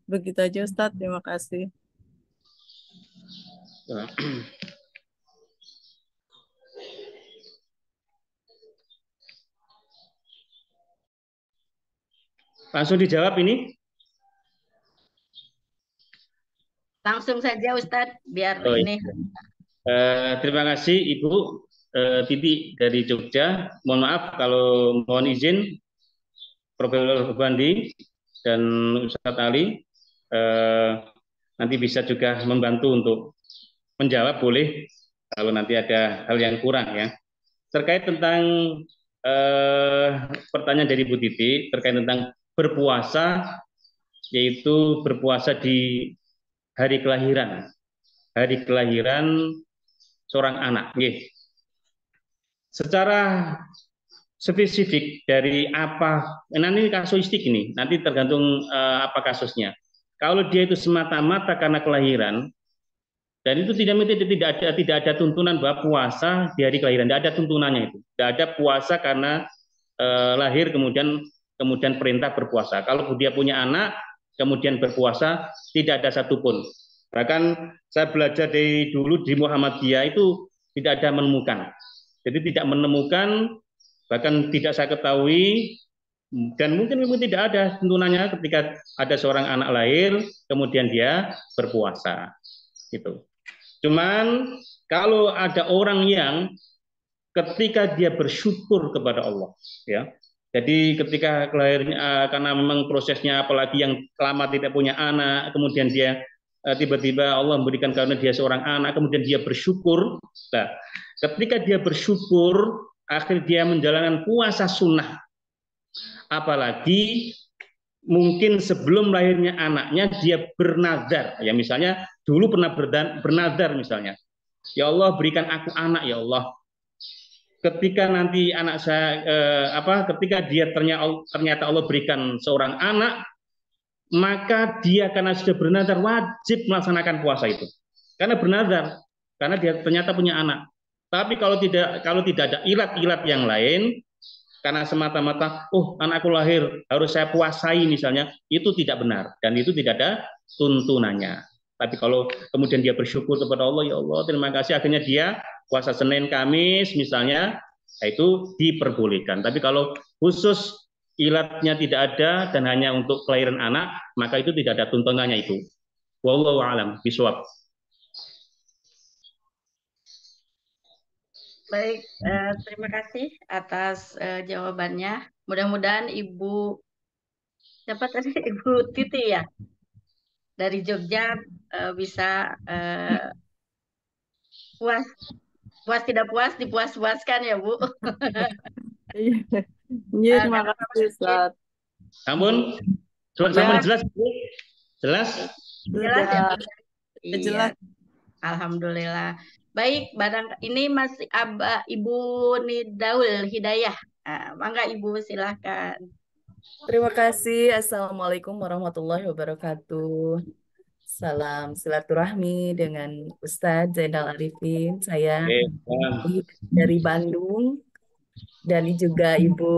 Begitu aja, Ustadz. Terima kasih. Langsung dijawab ini. Langsung saja Ustadz, biar Oh, ini. terima kasih Ibu Titi dari Jogja. Mohon maaf kalau mohon izin Profesor Bandi dan Ustadz Ali nanti bisa juga membantu untuk menjawab, boleh kalau nanti ada hal yang kurang ya. Terkait tentang pertanyaan dari Bu Titi terkait tentang berpuasa, yaitu berpuasa di hari kelahiran seorang anak. Secara spesifik dari apa, nanti kasuistik ini, nanti tergantung apa kasusnya. Kalau dia itu semata-mata karena kelahiran, dan itu tidak ada tuntunan bahwa puasa di hari kelahiran, tidak ada tuntunannya itu, tidak ada puasa karena lahir kemudian perintah berpuasa. Kalau dia punya anak kemudian berpuasa, tidak ada satupun. Bahkan saya belajar dari dulu di Muhammadiyah itu tidak ada menemukan. Jadi tidak menemukan, bahkan tidak saya ketahui, dan mungkin tidak ada tuntunannya ketika ada seorang anak lahir kemudian dia berpuasa. Gitu. Cuman kalau ada orang yang ketika dia bersyukur kepada Allah, ya. Jadi ketika kelahirannya karena memang prosesnya, apalagi yang lama tidak punya anak, kemudian dia tiba-tiba Allah memberikan karena dia seorang anak, kemudian dia bersyukur. Nah, ketika dia bersyukur, akhirnya dia menjalankan puasa sunnah. Apalagi mungkin sebelum lahirnya anaknya dia bernazar, ya misalnya dulu pernah bernazar misalnya, ya Allah berikan aku anak ya Allah. Ketika nanti anak saya ketika dia ternyata Allah berikan seorang anak, maka dia karena sudah bernazar wajib melaksanakan puasa itu. Karena bernazar, karena dia ternyata punya anak. Tapi kalau tidak ada ilat-ilat yang lain, karena semata-mata anakku lahir harus saya puasai misalnya, itu tidak benar dan itu tidak ada tuntunannya. Tapi kalau kemudian dia bersyukur kepada Allah, ya Allah terima kasih, akhirnya dia puasa Senin Kamis misalnya, itu diperbolehkan. Tapi kalau khusus ilatnya tidak ada dan hanya untuk kelahiran anak, maka itu tidak ada tuntunannya itu. Wallahu a'lam bishawab. Baik, terima kasih atas jawabannya. Mudah-mudahan Ibu, siapa tadi? Ibu Titi ya, dari Jogja bisa puas tidak puas dipuas-puaskan ya Bu. Iya, terima kasih Ustaz. Ampun, jelas? Jelas? Jelas ya? Iya. Jelas. Alhamdulillah. Baik, ini masih Ibu Nidaul Hidayah. Mangga Ibu silahkan. Terima kasih. Assalamualaikum warahmatullahi wabarakatuh. Salam silaturahmi dengan Ustadz Zainal Arifin. Saya dari Bandung dan juga Ibu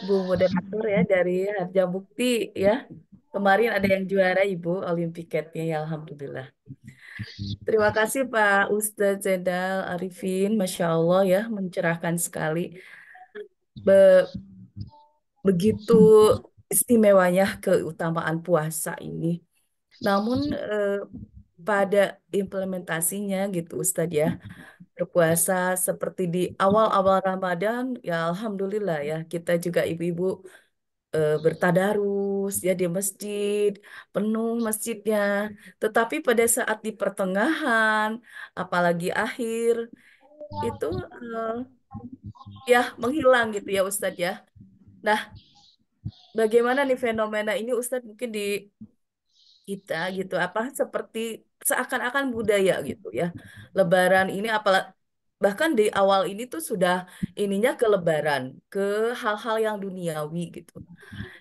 Bu moderator ya dari Harjamukti ya. Kemarin ada yang juara Ibu Olimpiade-nya ya, alhamdulillah. Terima kasih Pak Ustadz Zendal Arifin, Masya Allah ya, mencerahkan sekali. Begitu istimewanya keutamaan puasa ini. Namun pada implementasinya gitu Ustadz ya, berpuasa seperti di awal-awal Ramadan, ya Alhamdulillah ya, kita juga ibu-ibu bertadarus ya di masjid, penuh masjidnya. Tetapi pada saat di pertengahan, apalagi akhir, itu ya menghilang gitu ya Ustadz ya. Nah, bagaimana nih fenomena ini Ustadz mungkin di kita gitu apa seperti seakan-akan budaya gitu ya. Lebaran ini bahkan di awal ini tuh sudah ininya ke lebaran, ke hal-hal yang duniawi gitu.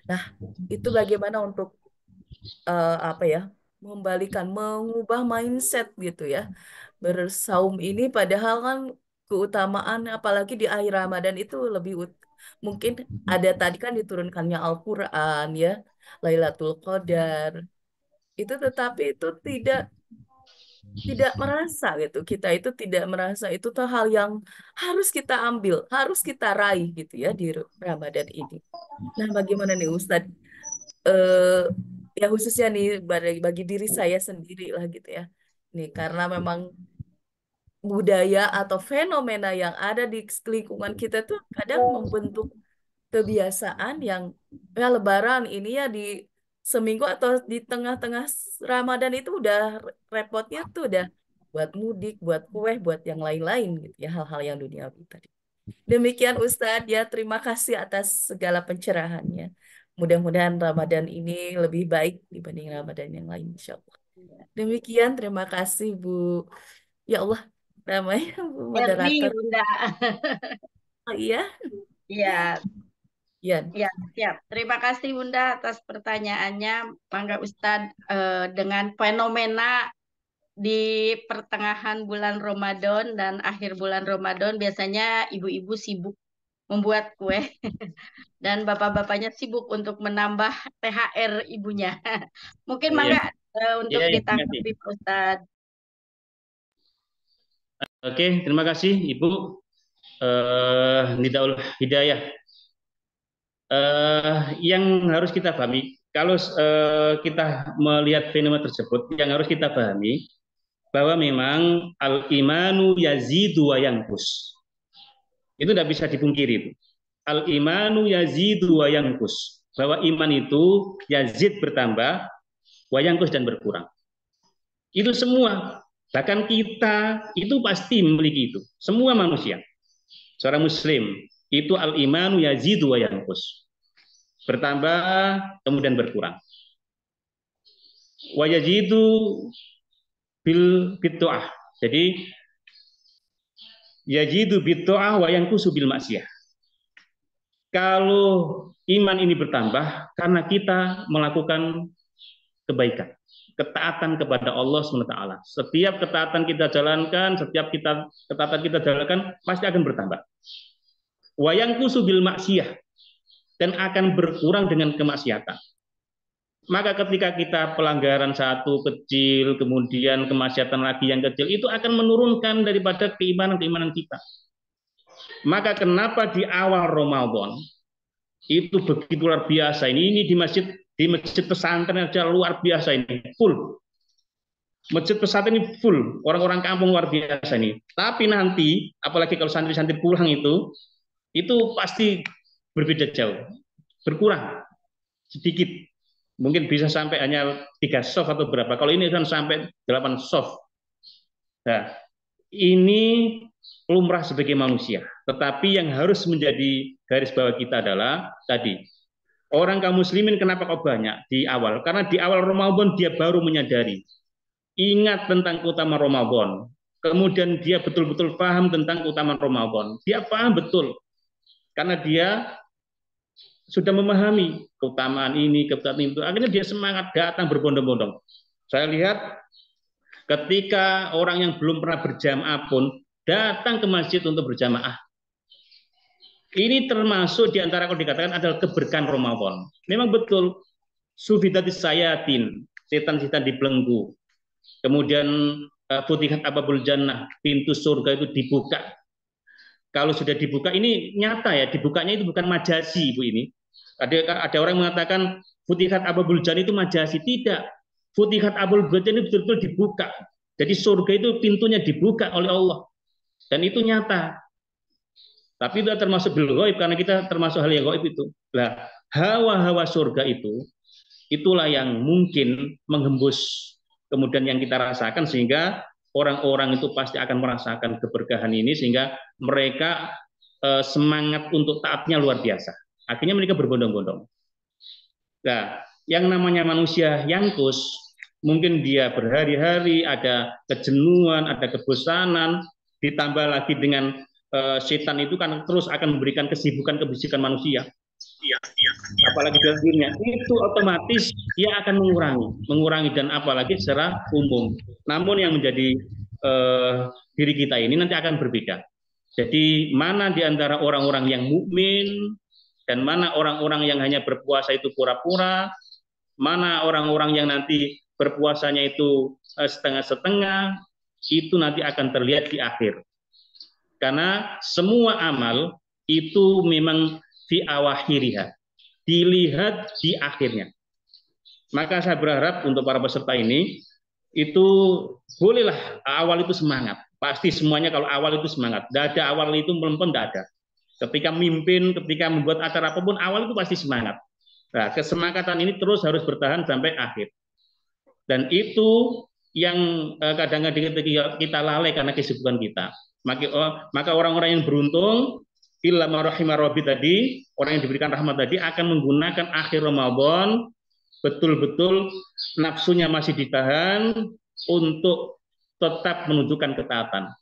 Nah, itu bagaimana untuk apa ya? Mengubah mindset gitu ya. Bersaum ini padahal kan keutamaan apalagi di akhir Ramadan itu lebih mungkin ada tadi kan diturunkannya Al-Qur'an ya, Lailatul Qadar. Itu tetapi itu tidak merasa gitu. Kita itu tidak merasa itu tuh hal yang harus kita ambil, harus kita raih gitu ya di Ramadan ini. Nah, bagaimana nih Ustadz? Ya khususnya nih bagi diri saya sendiri lah gitu ya. Nih karena memang budaya atau fenomena yang ada di lingkungan kita tuh kadang membentuk kebiasaan yang ya Lebaran ini ya di seminggu atau di tengah-tengah Ramadan itu udah repotnya tuh udah buat mudik, buat kue, buat yang lain-lain gitu ya hal-hal yang duniawi tadi. Demikian Ustadz ya, terima kasih atas segala pencerahannya. Mudah-mudahan Ramadan ini lebih baik dibanding Ramadan yang lain, insya Allah. Demikian, terima kasih Bu. Ya Allah, namanya Bu Erni, moderator. Bunda. Oh iya, Iya, ya. ya, siap. Terima kasih Bunda atas pertanyaannya. Mangga Ustadz, dengan fenomena di pertengahan bulan Ramadan dan akhir bulan Ramadan biasanya ibu-ibu sibuk membuat kue dan bapak-bapaknya sibuk untuk menambah THR ibunya. Mungkin Iya, mangga untuk iya, ditanggapi Pak Ustadz. Oke, terima kasih Ibu Nidaul Hidayah. Yang harus kita pahami, kalau kita melihat fenomena tersebut, yang harus kita pahami bahwa memang al-imanu yazidu wa yanqus. Itu tidak bisa dipungkiri. Al-imanu yazidu wa yanqus. Bahwa iman itu yazid bertambah, wa yanqus dan berkurang. Itu semua. Bahkan kita itu pasti memiliki itu. Semua manusia. Seorang muslim itu al-imanu yazidu wa yanqus. Bertambah kemudian berkurang. Wa yazidu bil bid'ah. Jadi yazidu bid'ah wa yanqusu bil maksiyah. Kalau iman ini bertambah karena kita melakukan kebaikan, ketaatan kepada Allah SWT. Setiap ketaatan kita jalankan, ketaatan kita jalankan pasti akan bertambah. Wa yanqusu bil maksiyah, dan akan berkurang dengan kemaksiatan. Maka ketika kita pelanggaran satu kecil, kemudian kemaksiatan lagi yang kecil, itu akan menurunkan daripada keimanan kita. Maka kenapa di awal Ramadan itu begitu luar biasa ini di masjid pesantren aja luar biasa ini full. Masjid pesantren ini full, orang-orang kampung luar biasa ini. Tapi nanti apalagi kalau santri-santri pulang itu pasti berbeda jauh, berkurang sedikit. Mungkin bisa sampai hanya 3 soft atau berapa. Kalau ini kan sampai 8 soft. Nah, ini lumrah sebagai manusia. Tetapi yang harus menjadi garis bawah kita adalah tadi, orang kaum muslimin kenapa kok banyak di awal? Karena di awal Ramadan dia baru menyadari, ingat tentang keutamaan Ramadan. Kemudian dia betul-betul paham tentang keutamaan Ramadan. Dia paham betul. Karena dia sudah memahami keutamaan ini, keutamaan itu. Akhirnya dia semangat datang berbondong-bondong. Saya lihat ketika orang yang belum pernah berjamaah pun datang ke masjid untuk berjamaah. Ini termasuk diantara kalau dikatakan adalah keberkahan Ramadan. Memang betul, sufidatis sayatin, setan-setan dibelenggu. Kemudian Futihat Abwabul Jannah, pintu surga itu dibuka. Kalau sudah dibuka, ini nyata ya, dibukanya itu bukan majasi, Bu ini. Ada orang mengatakan Futihat Abwabul Jannah itu majasi. Tidak. Futihat Abwabul Jannah itu betul-betul dibuka. Jadi surga itu pintunya dibuka oleh Allah. Dan itu nyata. Tapi itu termasuk bil ghaib, karena kita termasuk hal yang ghaib itu. Nah, hawa-hawa surga itu, itulah yang mungkin menghembus kemudian yang kita rasakan, sehingga orang-orang itu pasti akan merasakan keberkahan ini, sehingga mereka semangat untuk taatnya luar biasa. Akhirnya mereka berbondong-bondong. Nah, yang namanya manusia yangkus, mungkin dia berhari-hari ada kejenuhan, ada kebosanan, ditambah lagi dengan setan itu kan terus akan memberikan kesibukan manusia. Apalagi dalam dirinya, itu otomatis dia akan mengurangi dan apalagi secara umum. Namun yang menjadi diri kita ini nanti akan berbeda. Jadi mana di antara orang-orang yang mukmin dan mana orang-orang yang hanya berpuasa itu pura-pura, mana orang-orang yang nanti berpuasanya itu setengah-setengah, itu nanti akan terlihat di akhir. Karena semua amal itu memang fi awakhiriha, dilihat di akhirnya. Maka saya berharap untuk para peserta ini, itu bolehlah awal itu semangat. Pasti semuanya kalau awal itu semangat. Tidak ada awal itu melempem, tidak ada. Ketika mimpin, ketika membuat acara apapun, awal itu pasti semangat. Nah, kesemangatan ini terus harus bertahan sampai akhir. Dan itu yang kadang-kadang kita lalai karena kesibukan kita. Maka orang-orang yang beruntung, illa ma rahimah rabbi tadi, orang yang diberikan rahmat tadi akan menggunakan akhir Ramadan betul-betul nafsunya masih ditahan untuk tetap menunjukkan ketaatan.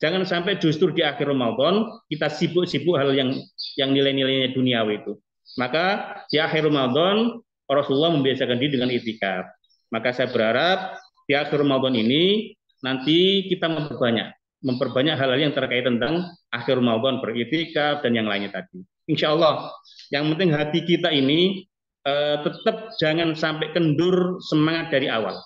Jangan sampai justru di akhir Ramadan kita sibuk-sibuk hal yang nilai-nilainya duniawi itu. Maka di akhir Ramadan Rasulullah membiasakan diri dengan itikaf. Maka saya berharap di akhir Ramadan ini nanti kita memperbanyak hal-hal yang terkait tentang akhir Ramadan, beritikaf dan yang lainnya tadi. Insya Allah, yang penting hati kita ini tetap jangan sampai kendur semangat dari awal.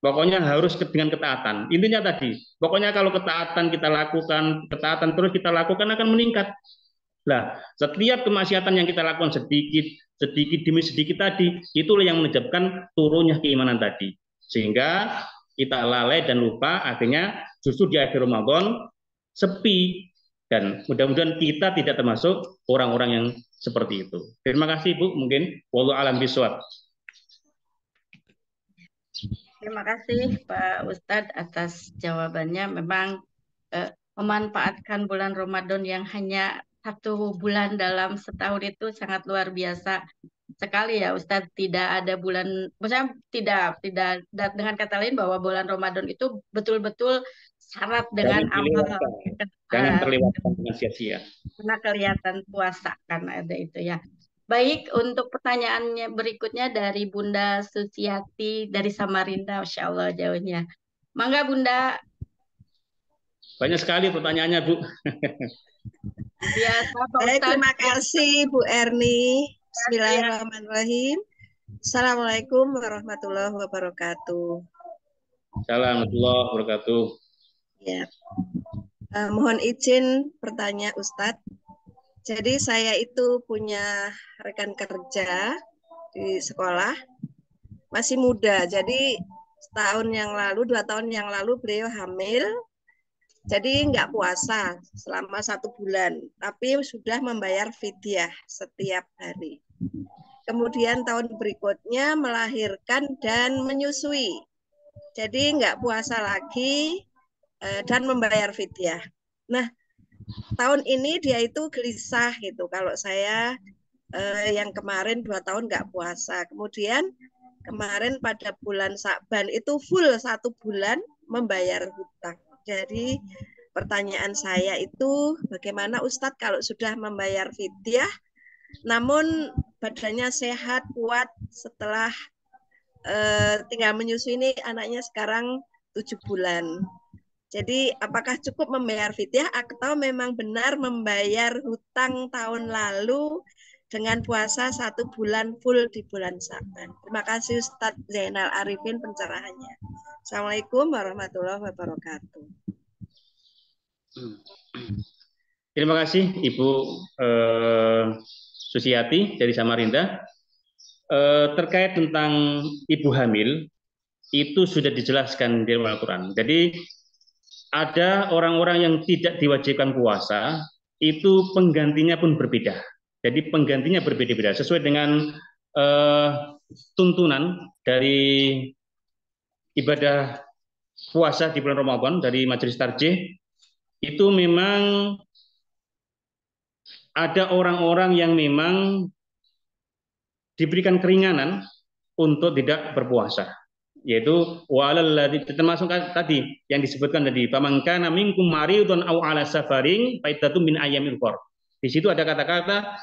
Pokoknya harus dengan ketaatan. Intinya tadi, pokoknya kalau ketaatan kita lakukan, ketaatan terus kita lakukan akan meningkat. Nah, setiap kemaksiatan yang kita lakukan sedikit demi sedikit tadi, itulah yang menyebabkan turunnya keimanan tadi. Sehingga kita lalai dan lupa, akhirnya justru di akhir Ramadan sepi, dan mudah-mudahan kita tidak termasuk orang-orang yang seperti itu. Terima kasih Bu, mungkin wallahu alam bishawab. Terima kasih Pak Ustadz atas jawabannya. Memang memanfaatkan bulan Ramadan yang hanya 1 bulan dalam setahun itu sangat luar biasa sekali ya Ustadz. Tidak ada bulan, maksudnya tidak dengan kata lain bahwa bulan Ramadan itu betul-betul syarat dengan amal. Jangan terlewatkan dengan sia-sia. Karena kelihatan puasa kan ada itu ya. Baik, untuk pertanyaannya berikutnya dari Bunda Susiati dari Samarinda, Masya Allah jauhnya. Mangga Bunda. Banyak sekali pertanyaannya Bu. Biasa Pak Baik, Ustadz. terima kasih Bu Erni. Bismillahirrahmanirrahim. Assalamualaikum warahmatullahi wabarakatuh. Assalamualaikum warahmatullahi wabarakatuh. Ya. Mohon izin bertanya Ustadz. Jadi saya itu punya rekan kerja di sekolah, masih muda. Jadi 2 tahun yang lalu beliau hamil. Jadi nggak puasa selama 1 bulan, tapi sudah membayar fidyah setiap hari. Kemudian tahun berikutnya melahirkan dan menyusui. Jadi nggak puasa lagi dan membayar fidyah. Nah, tahun ini dia itu gelisah gitu. Kalau saya yang kemarin 2 tahun nggak puasa. Kemudian kemarin pada bulan Sya'ban itu full 1 bulan membayar hutang. Jadi pertanyaan saya itu bagaimana Ustadz kalau sudah membayar fidyah namun badannya sehat, kuat setelah tinggal menyusui, ini anaknya sekarang 7 bulan. Jadi apakah cukup membayar fidyah atau memang benar membayar hutang tahun lalu dengan puasa 1 bulan full di bulan Syaban. Terima kasih Ustadz Zainal Arifin pencerahannya. Assalamualaikum warahmatullahi wabarakatuh. Terima kasih Ibu Susiati dari Samarinda. Terkait tentang ibu hamil, itu sudah dijelaskan di Al-Quran. Jadi ada orang-orang yang tidak diwajibkan puasa, itu penggantinya pun berbeda. Jadi penggantinya berbeda-beda sesuai dengan tuntunan dari ibadah puasa di bulan Ramadan dari Majelis Tarjih. Itu memang ada orang-orang yang memang diberikan keringanan untuk tidak berpuasa, yaitu walalladzi, termasuk tadi yang disebutkan tadi, faman kana minkum maridun aw ala safarin faidatun min ayyamin ukhra. Di situ ada kata-kata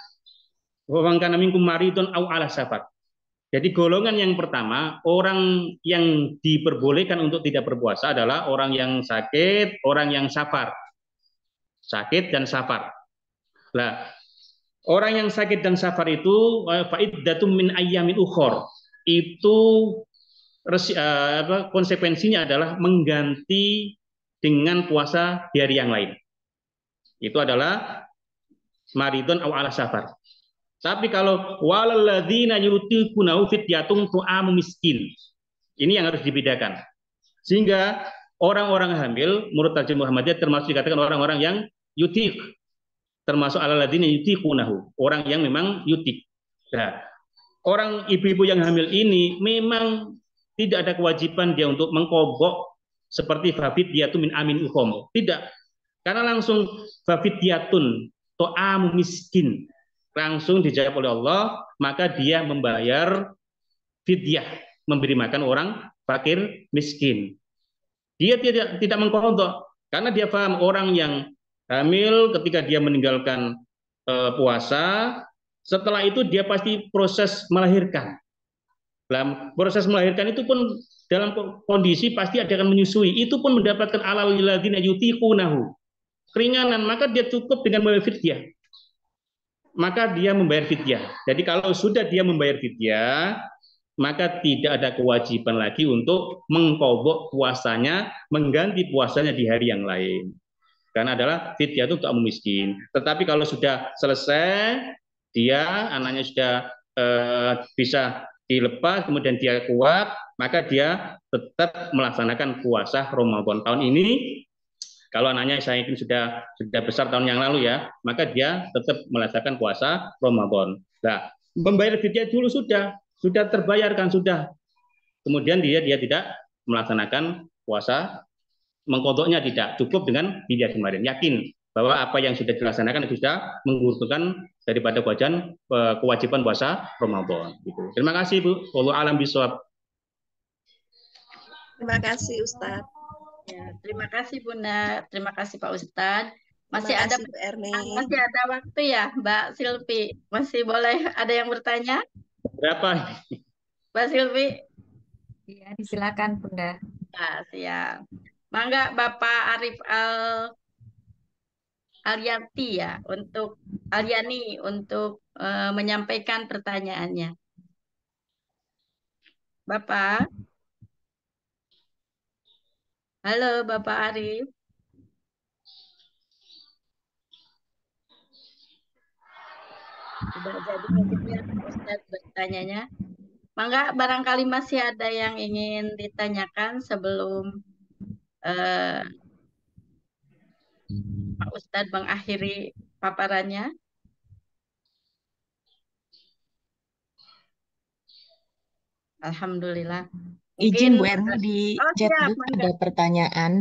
faman kana minkum maridun aw ala safar. Jadi golongan yang pertama, orang yang diperbolehkan untuk tidak berpuasa adalah orang yang sakit, orang yang safar. Sakit dan safar. Nah, orang yang sakit dan safar itu faidatun min ayyamin ukhra. Itu konsekuensinya adalah mengganti dengan puasa di hari yang lain. Itu adalah maridun aw ala safar. Tapi kalau walalladzina yutiqunahu fidyatun tu'amu miskin. Ini yang harus dibedakan. Sehingga orang-orang hamil menurut Tarjih Muhammadiyah termasuk dikatakan orang-orang yang yutik, termasuk alalladzina yutiqunahu, orang yang memang yutik. Nah, orang ibu-ibu yang hamil ini memang tidak ada kewajiban dia untuk mengkobok seperti fafidyatun min amin ukhom. Tidak. Karena langsung fafidyatun tu'amu miskin. Langsung dijawab oleh Allah, maka dia membayar fidyah, memberi makan orang fakir miskin. Dia tidak mengkodok karena dia paham orang yang hamil ketika dia meninggalkan puasa, setelah itu dia pasti proses melahirkan. Dalam proses melahirkan itu pun dalam kondisi pasti ada akan menyusui, itu pun mendapatkan alal ladzina yutiqunahu, keringanan, maka dia cukup dengan membayar fidyah. Maka dia membayar fidyah. Jadi kalau sudah dia membayar fidyah, maka tidak ada kewajiban lagi untuk mengkobok puasanya, mengganti puasanya di hari yang lain. Karena adalah fidyah itu untuk miskin. Tetapi kalau sudah selesai, dia anaknya sudah bisa dilepas, kemudian dia kuat, maka dia tetap melaksanakan puasa Ramadan tahun ini. Kalau anaknya saya yakin sudah besar tahun yang lalu ya, maka dia tetap melaksanakan puasa Ramadan. Nah, membayar fidyah dulu sudah terbayarkan sudah. Kemudian dia tidak melaksanakan puasa, mengkodoknya tidak, cukup dengan fidyah kemarin. Yakin bahwa apa yang sudah dilaksanakan itu sudah menggugurkan daripada kewajiban puasa Ramadan. Gitu. Terima kasih Bu. Wallahu a'lam bishawab. Terima kasih Ustadz. Ya, terima kasih Bunda, terima kasih Pak Ustadz. Masih Terima ada kasih, Bu Erni. masih ada waktu ya, Mbak Silvi. Masih boleh ada yang bertanya? Berapa? Mbak Silvi? Iya, disilakan Bunda. Nah, siap. Mangga Bapak Arif Alianti ya untuk Aliani untuk menyampaikan pertanyaannya. Bapak. Halo Bapak Arif. Tidak jadi mungkinnya Ustadz bertanyanya. Mangga barangkali masih ada yang ingin ditanyakan sebelum Pak Ustadz mengakhiri paparannya. Alhamdulillah. Izin Bu Mungkin Erni di oh, chatbox siap, ada pertanyaan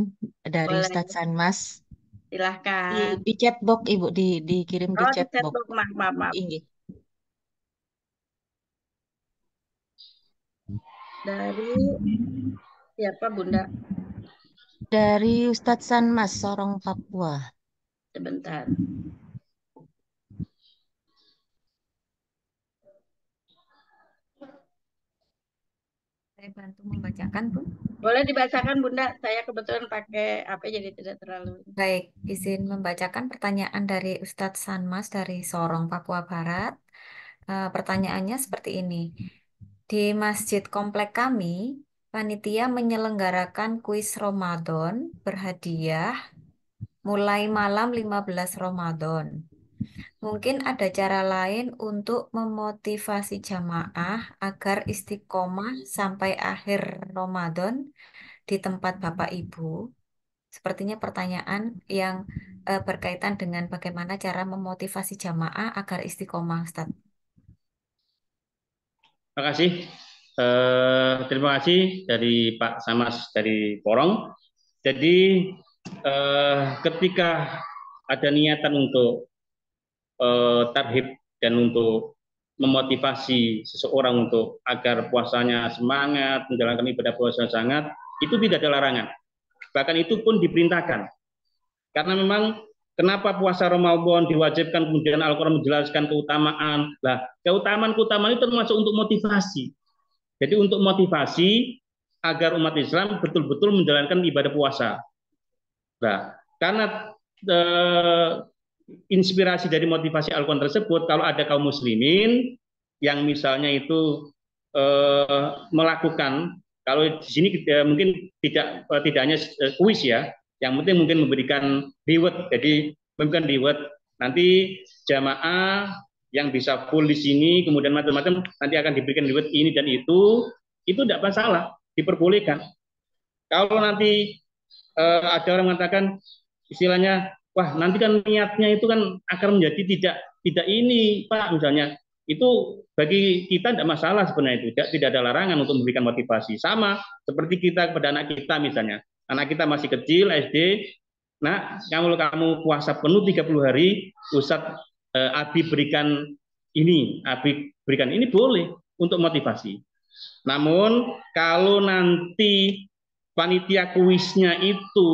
dari boleh. Ustadz Sanmas. Silahkan. Di chatbox Ibu dikirim di Oh, di chatbox. chatbox, maaf. Inggih. Dari siapa Bunda? Dari Ustadz Sanmas, Sorong, Papua. Sebentar. Saya bantu membacakan, Bu. Boleh dibacakan Bunda, saya kebetulan pakai HP jadi tidak terlalu. Baik, izin membacakan pertanyaan dari Ustadz Sanmas dari Sorong, Papua Barat. Pertanyaannya seperti ini. Di masjid komplek kami, panitia menyelenggarakan kuis Ramadan berhadiah mulai malam 15 Ramadan. Mungkin ada cara lain untuk memotivasi jamaah agar istiqomah sampai akhir Ramadan di tempat Bapak Ibu. Sepertinya pertanyaan yang berkaitan dengan bagaimana cara memotivasi jamaah agar istiqomah, Ustaz. Terima kasih. Terima kasih dari Pak Samas dari Porong. Jadi ketika ada niatan untuk tarhib dan untuk memotivasi seseorang untuk agar puasanya semangat, menjalankan ibadah puasa sangat, itu tidak ada larangan. Bahkan itu pun diperintahkan. Karena memang kenapa puasa Ramadan diwajibkan, kemudian Al-Quran menjelaskan keutamaan. Nah, keutamaan-keutamaan itu termasuk untuk motivasi. Jadi untuk motivasi agar umat Islam betul-betul menjalankan ibadah puasa. Nah, karena inspirasi dari motivasi Al-Quran tersebut, kalau ada kaum muslimin yang misalnya itu melakukan, kalau di sini mungkin tidak hanya kuis ya, yang penting mungkin memberikan reward. Jadi memberikan reward, nanti jamaah yang bisa full di sini, kemudian macam-macam, nanti akan diberikan reward ini dan itu tidak masalah, diperbolehkan. Kalau nanti ada orang mengatakan istilahnya, wah nanti kan niatnya itu kan akan menjadi tidak ini Pak, misalnya, itu bagi kita tidak masalah sebenarnya, itu tidak ada larangan untuk memberikan motivasi. Sama seperti kita kepada anak kita misalnya, anak kita masih kecil SD, nah kalau kamu puasa penuh 30 hari, Ustadz Abi berikan ini, Abi berikan ini, boleh untuk motivasi. Namun kalau nanti panitia kuisnya itu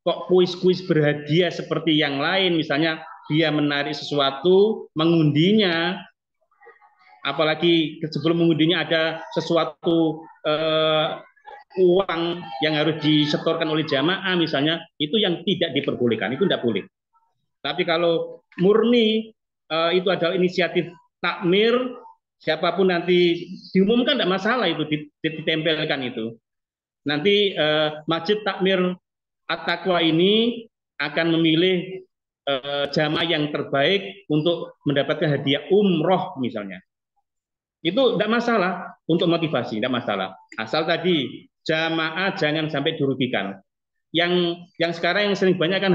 kok kuis-kuis berhadiah seperti yang lain, misalnya dia menarik sesuatu, mengundinya, apalagi sebelum mengundinya ada sesuatu uang yang harus disetorkan oleh jamaah misalnya, itu yang tidak diperbolehkan, itu tidak boleh. Tapi kalau murni itu adalah inisiatif takmir, siapapun nanti diumumkan tidak masalah, itu ditempelkan itu. Nanti Masjid Takmir At-Taqwa ini akan memilih jamaah yang terbaik untuk mendapatkan hadiah umroh misalnya. Itu tidak masalah untuk motivasi, tidak masalah. Asal tadi jamaah jangan sampai dirugikan. Yang sekarang yang sering banyak kan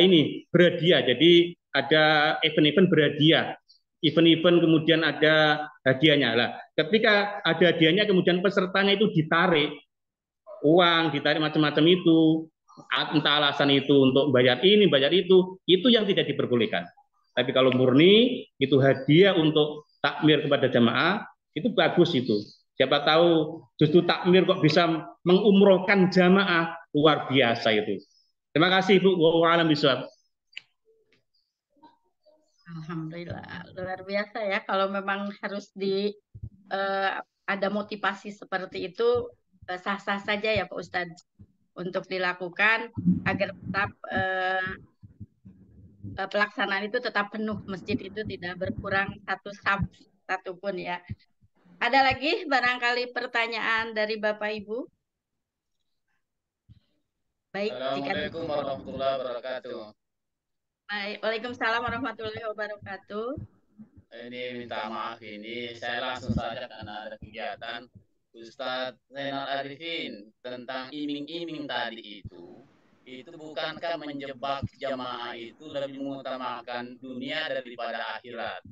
ini berhadiah. Jadi ada event-event berhadiah, event-event kemudian ada hadiahnya. Lah, ketika ada hadiahnya kemudian pesertanya itu ditarik uang, ditarik macam-macam itu, entah alasan itu untuk bayar ini, bayar itu yang tidak diperbolehkan. Tapi kalau murni itu hadiah untuk takmir kepada jamaah, itu bagus itu. Siapa tahu justru takmir kok bisa mengumrohkan jamaah, luar biasa itu. Terima kasih Bu. Wa'alam bishawab. Alhamdulillah, luar biasa ya. Kalau memang harus ada motivasi seperti itu, sah-sah saja ya Pak Ustadz untuk dilakukan agar tetap pelaksanaan itu tetap penuh, masjid itu tidak berkurang satu saf satupun ya. Ada lagi barangkali pertanyaan dari Bapak Ibu? Baik, Assalamualaikum warahmatullahi wabarakatuh. Baik, waalaikumsalam warahmatullahi wabarakatuh. Ini minta maaf, ini saya langsung saja karena ada kegiatan. Ustadz Zainal Arifin, tentang iming-iming tadi itu bukankah menjebak jamaah itu lebih mengutamakan dunia daripada akhirat?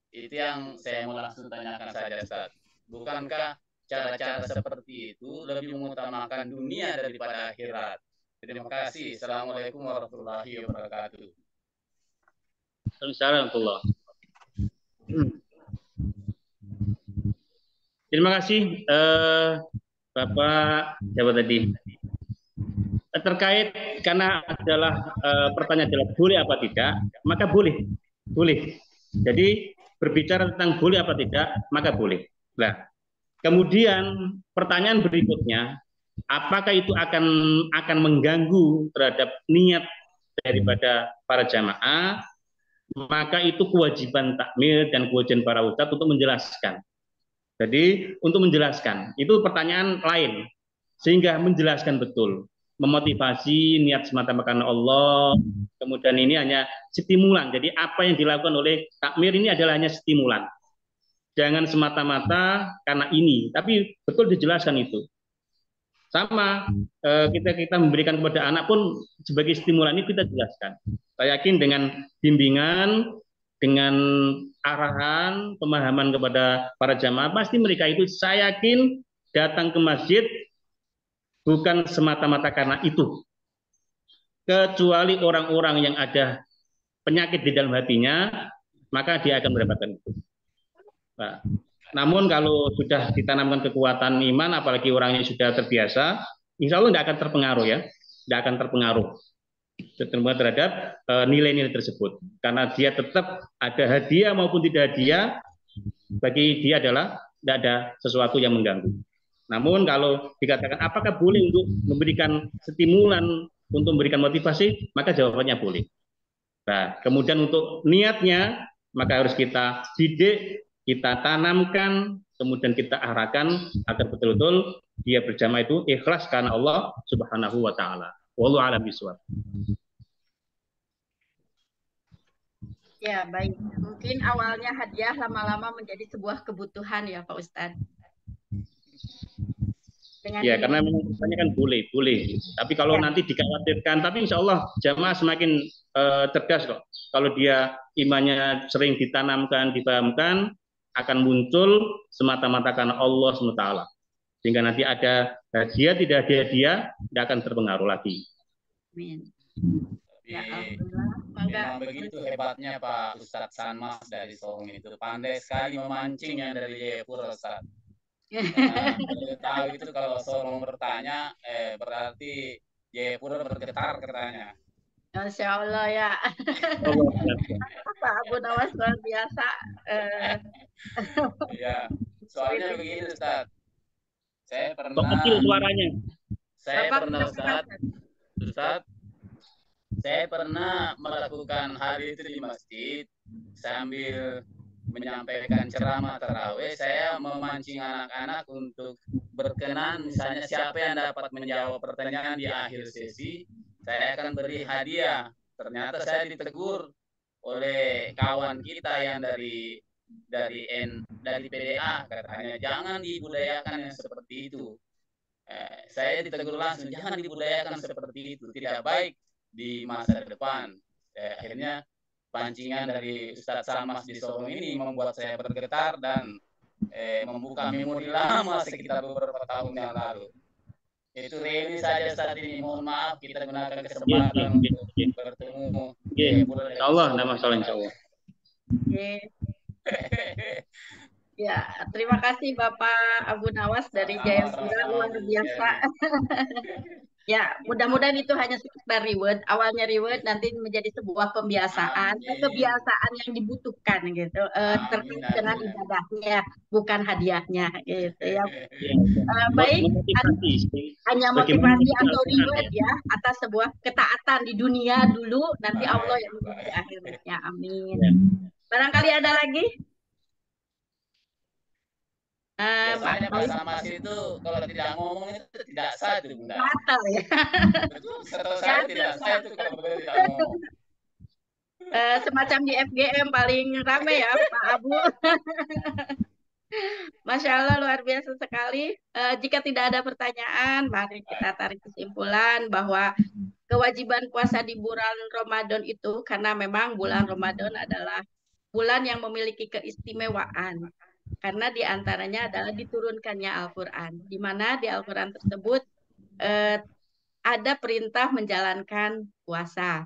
Itu yang saya mau langsung tanyakan saja, Ustadz. Bukankah cara-cara seperti itu lebih mengutamakan dunia daripada akhirat? Terima kasih. Assalamualaikum warahmatullahi wabarakatuh. Assalamualaikum. Terima kasih Bapak siapa tadi, terkait karena adalah pertanyaan adalah boleh apa tidak, maka boleh. Jadi berbicara tentang boleh apa tidak, maka boleh. Nah, kemudian pertanyaan berikutnya, apakah itu akan mengganggu terhadap niat daripada para jamaah? maka itu kewajiban takmir dan kewajiban para ustadz untuk menjelaskan. Jadi untuk menjelaskan, itu pertanyaan lain. Sehingga menjelaskan betul, memotivasi niat semata-mata karena Allah, kemudian ini hanya stimulan. Jadi apa yang dilakukan oleh takmir ini adalah hanya stimulan. Jangan semata-mata karena ini, tapi betul dijelaskan itu. Sama kita memberikan kepada anak pun sebagai stimulan ini kita jelaskan. Saya yakin dengan bimbingan, dengan arahan, pemahaman kepada para jamaah, pasti mereka itu saya yakin datang ke masjid bukan semata-mata karena itu. Kecuali orang-orang yang ada penyakit di dalam hatinya, maka dia akan mendapatkan itu. Nah, namun kalau sudah ditanamkan kekuatan iman, apalagi orangnya sudah terbiasa, insya Allah tidak akan terpengaruh ya, tidak akan terpengaruh terhadap nilai-nilai tersebut, karena dia tetap ada hadiah maupun tidak hadiah, bagi dia adalah tidak ada sesuatu yang mengganggu. Namun kalau dikatakan apakah boleh untuk memberikan stimulan, untuk memberikan motivasi, maka jawabannya boleh. Nah, kemudian untuk niatnya, maka harus kita didik, kita tanamkan, kemudian kita arahkan agar betul-betul dia berjamaah itu ikhlas karena Allah Subhanahu wa taala. Wallahu a'lam bishawab. Ya, baik. Mungkin awalnya hadiah lama-lama menjadi sebuah kebutuhan ya, Pak Ustadz. Ya, karena memang kan boleh. Tapi kalau nanti dikhawatirkan, tapi insya Allah jamaah semakin cerdas kok. Kalau dia imannya sering ditanamkan, dipahamkan, akan muncul semata-mata karena Allah SWT. Sehingga nanti ada hadiah, tidak ada hadiah, tidak akan terpengaruh lagi. Amin. Ya, memang begitu hebatnya Pak Ustadz Sanmas dari Sorong itu. Pandai sekali memancing yang dari Jayapura, Ustadz. Tahu itu kalau Sorong bertanya, berarti Jayapura bergetar katanya. Masya Allah ya. Pak Abu Nawas luar biasa. Iya, soalnya begini Ustaz. Saya pernah. Kecil suaranya. Ustaz, saya pernah melakukan hal itu di masjid sambil menyampaikan ceramah tarawih. Saya memancing anak-anak untuk berkenan, misalnya siapa yang dapat menjawab pertanyaan di akhir sesi, saya akan beri hadiah. Ternyata saya ditegur oleh kawan kita yang dari PDA, katanya jangan dibudayakan yang seperti itu. Saya ditegur langsung, jangan dibudayakan seperti itu, tidak baik di masa depan. Akhirnya pancingan dari Ustadz Salmas di Sorong ini membuat saya bergetar dan membuka memori lama sekitar beberapa tahun yang lalu. Itu reuni saja saat ini. Mohon maaf, kita gunakan kesempatan untuk bertemu. Insya Allah, nama salah insya Allah. Ya, terima kasih Bapak Abu Nawas dari Jayapura, luar biasa. Ya, mudah-mudahan itu hanya sekedar reward. Awalnya reward, nanti menjadi sebuah pembiasaan, kebiasaan yang dibutuhkan gitu, terkait dengan ibadahnya, bukan hadiahnya gitu ya. Baik, hanya motivasi atau reward ya atas sebuah ketaatan di dunia dulu, nanti Allah yang di akhirnya. Amin. Barangkali ada lagi? Biasanya Pak Samas itu kalau tidak ngomong itu tidak sah itu Bunda. Batal ya. Betul, setahu saya tidak sah itu kalau beliau tidak ngomong. Semacam di FGM paling rame ya Pak Abu. Masya Allah luar biasa sekali. Jika tidak ada pertanyaan, mari kita tarik kesimpulan bahwa kewajiban puasa di bulan Ramadan itu karena memang bulan Ramadan adalah bulan yang memiliki keistimewaan. Karena diantaranya adalah diturunkannya Al-Quran, di mana di Al-Quran tersebut ada perintah menjalankan puasa.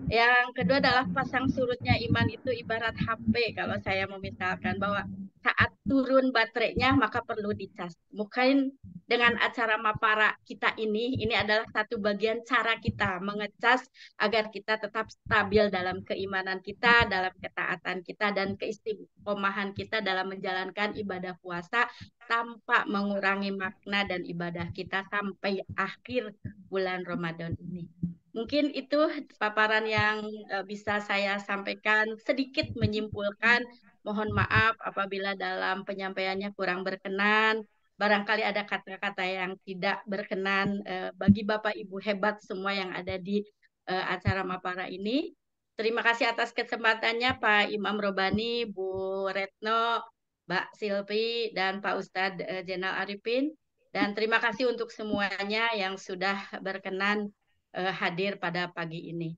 Yang kedua adalah pasang surutnya iman itu ibarat HP. Kalau saya memisalkan bahwa saat turun baterainya maka perlu dicas. Mungkin dengan acara Mapara kita ini adalah satu bagian cara kita mengecas agar kita tetap stabil dalam keimanan kita, dalam ketaatan kita, dan keistiqomahan kita dalam menjalankan ibadah puasa tanpa mengurangi makna dan ibadah kita sampai akhir bulan Ramadan ini. Mungkin itu paparan yang bisa saya sampaikan, sedikit menyimpulkan. Mohon maaf apabila dalam penyampaiannya kurang berkenan. Barangkali ada kata-kata yang tidak berkenan bagi Bapak Ibu hebat semua yang ada di acara Mapara ini. Terima kasih atas kesempatannya Pak Imam Robani, Bu Retno, Mbak Silvi, dan Pak Ustadz Jenal Arifin. Dan terima kasih untuk semuanya yang sudah berkenan hadir pada pagi ini.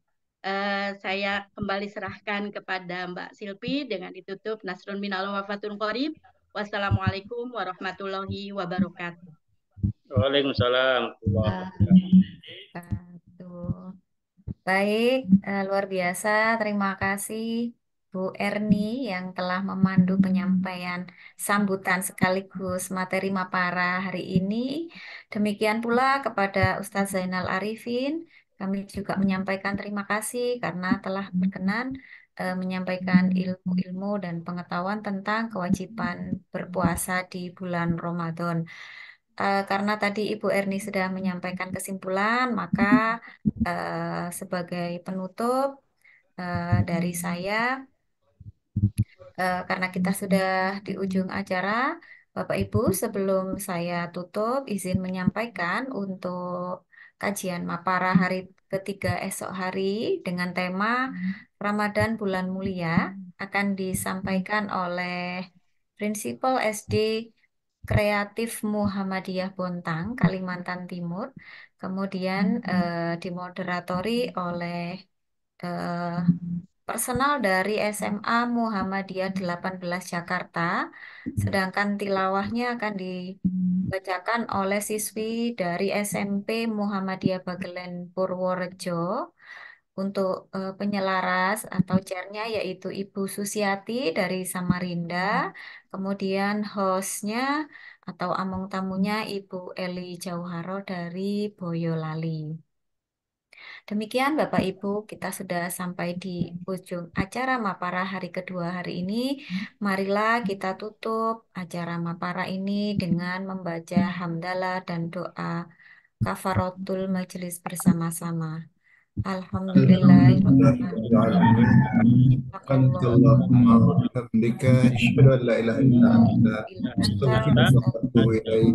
Saya kembali serahkan kepada Mbak Silvi dengan ditutup Nasrun minallah wa fathun qarib. Wassalamualaikum warahmatullahi wabarakatuh. Waalaikumsalam. Baik, luar biasa. Terima kasih Bu Erni yang telah memandu penyampaian sambutan sekaligus materi Mapara hari ini. Demikian pula kepada Ustadz Zainal Arifin. Kami juga menyampaikan terima kasih karena telah berkenan menyampaikan ilmu-ilmu dan pengetahuan tentang kewajiban berpuasa di bulan Ramadan. Karena tadi Ibu Erni sudah menyampaikan kesimpulan, maka sebagai penutup dari saya, karena kita sudah di ujung acara, Bapak Ibu, sebelum saya tutup, izin menyampaikan untuk kajian Mapara hari ketiga esok hari dengan tema Ramadan Bulan Mulia akan disampaikan oleh Prinsipal SD Kreatif Muhammadiyah Bontang, Kalimantan Timur. Kemudian dimoderatori oleh personal dari SMA Muhammadiyah 18 Jakarta. Sedangkan tilawahnya akan dibacakan oleh siswi dari SMP Muhammadiyah Bagelen Purworejo. Untuk penyelaras atau chairnya yaitu Ibu Susiati dari Samarinda, kemudian hostnya atau among tamunya Ibu Eli Jauharo dari Boyolali. Demikian Bapak Ibu, kita sudah sampai di ujung acara Mapara hari kedua hari ini. Marilah kita tutup acara Mapara ini dengan membaca hamdalah dan doa kafaratul majelis bersama-sama. Allahumma bihamdika asyhadu an la ilaha illa anta astaghfiruka wa atubu ilaik.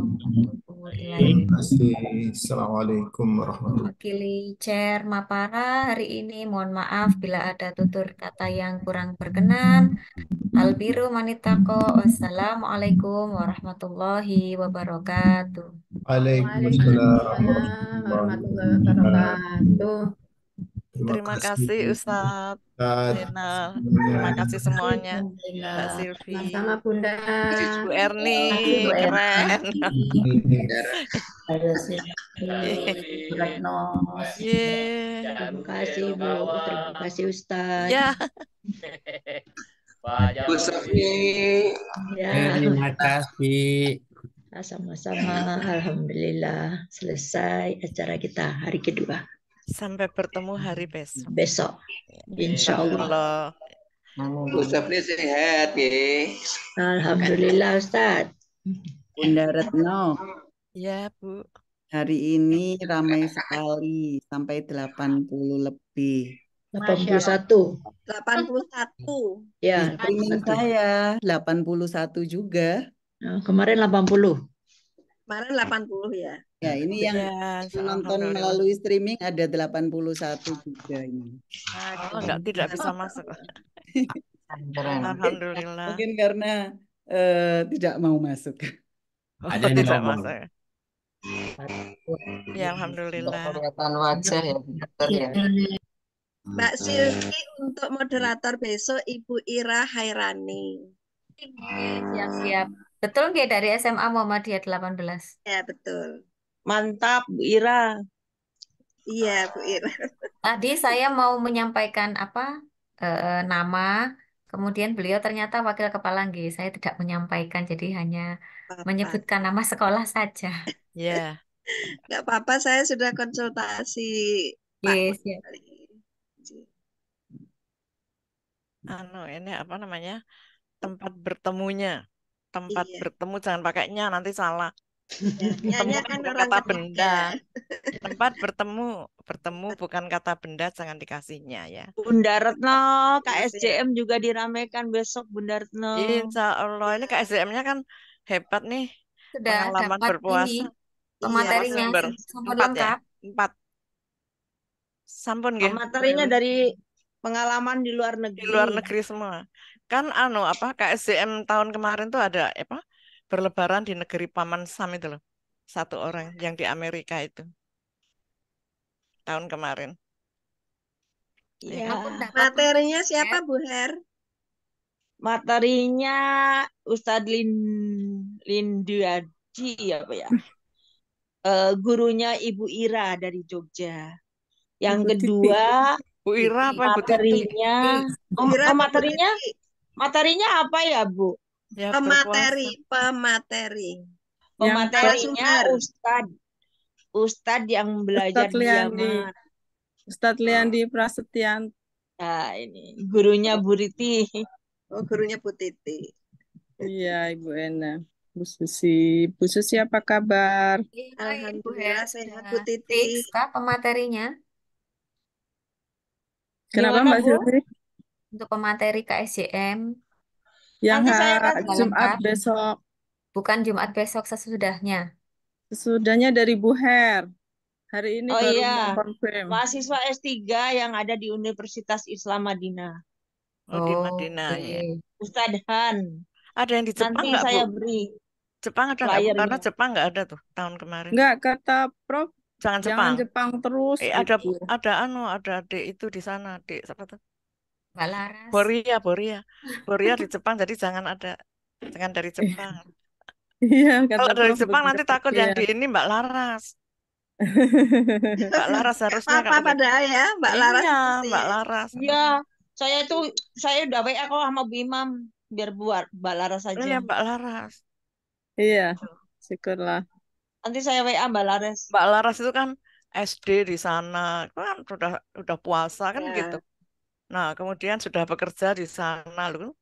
Terima kasih. Assalamualaikum warahmatullahi wabarakatuh. Mewakili Chair Mapara hari ini, mohon maaf bila ada tutur kata yang kurang berkenan. Albiru manitako. Wassalamualaikum warahmatullahi wabarakatuh. Waalaikumsalam warahmatullahi wabarakatuh. Terima kasih Ustadz Zainal. Terima kasih semuanya. Mbak Silvi. Sama-sama Bunda. Bu Erni, Bu Erni. keren. Bu Retno. Terima kasih Bu. Terima kasih Ustadz. Ya. Bu Safi. Ya. Terima kasih. Sama-sama. Alhamdulillah selesai acara kita hari kedua. Sampai bertemu hari besok. Besok. Insya Allah. Bu Safi sehat ya. Alhamdulillah Ustadz. Bunda Retno. Ya Bu. Hari ini ramai sekali sampai 80 lebih. 81. 81. Ya. Streaming saya 81 juga. Kemarin 80. Kemarin 80 ya. Ya, ini yang nonton melalui streaming ada 81 juga ini. Oh, tidak bisa masuk. Alhamdulillah. Mungkin karena tidak mau masuk. Oh, tidak masuk. Ya, alhamdulillah. Kelihatan wajah ya, ya. Mbak Silvi untuk moderator besok Ibu Ira Hairani. Siap-siap. Betul nggak dari SMA Muhammadiyah 18? Ya, betul. Mantap, Bu Ira. Iya, Bu Ira. Tadi saya mau menyampaikan nama, kemudian beliau ternyata wakil kepala G. Saya tidak menyampaikan, jadi hanya menyebutkan nama sekolah saja. Ya. Nggak apa-apa, saya sudah konsultasi Pak. Yes, ya. Ini apa namanya? Tempat bertemunya. Tempat bertemu jangan pakainya nanti salah. Ya, Tempat kan bukan orang kata ketiga. benda. Tempat bertemu bukan kata benda, jangan dikasihnya ya. Bunda Retno, KSJM juga diramaikan besok Bunda Retno. Insya Allah ini KSDM-nya kan hebat nih. Sudah Pengalaman dapat berpuasa. ini pematerinya Narasumber. sampun 4 ya? lengkap. 4. Sampun nggih. Materinya dari pengalaman di luar Di luar negeri. negeri semua. Kan KSDM tahun kemarin tuh ada berlebaran di negeri Paman Sam itu loh. 1 orang yang di Amerika itu. Tahun kemarin. Iya. Materinya siapa Bu Her? Materinya Ustadz Linduaji apa ya? Gurunya Ibu Ira dari Jogja. Yang Ibu kedua Bu Ira apa Ibu Titi? materinya materinya apa ya Bu? Ya, Pemateri. Pematerinya Ustadz yang belajar Ustadz di Liandi. Yaman. Ustadz Liandi Prasetyan. Nah, ini gurunya Bu Riti. Oh, gurunya Bu Titi. Iya, Ibu Ena. Bu Susi apa kabar? Alhamdulillah sehat Bu Titi. Fix kah pematerinya? Kenapa Gimana, Mbak Bu? Silvi? Untuk pemateri KSJM Yang Nanti saya hari kasih Jumat lengkap. besok. Bukan Jumat besok, sesudahnya. Sesudahnya dari Bu Her. Hari ini Oh baru iya, mau confirm. mahasiswa S3 yang ada di Universitas Islam Madinah. Oh, di Madinah ya. Ustadz Han. Ada yang di Jepang Nanti nggak, Bu? saya beri Jepang ada nggak, Bu? flyernya. Karena Jepang nggak ada tuh tahun kemarin. Enggak, kata Prof, Jangan jangan Jepang. Jepang terus Ada gitu. ada adik itu di sana, adik siapa tuh? Mbak Laras. Boria di Jepang, jadi jangan dari Jepang. Iya, Kalau kata dari Prof Jepang nanti begitu. takut yang Iya. di ini Mbak Laras. Mbak Laras harusnya Apa padahal ya Mbak Laras Iya, itu sih. Mbak Laras. Iya, saya udah WA kok sama Bu Imam biar buat Mbak Laras Iya, saja. Mbak Laras. Iya, syukurlah. Nanti saya WA Mbak Laras. Mbak Laras itu kan SD di sana, kan udah puasa kan Ya. gitu. Nah, kemudian sudah bekerja di sana loh.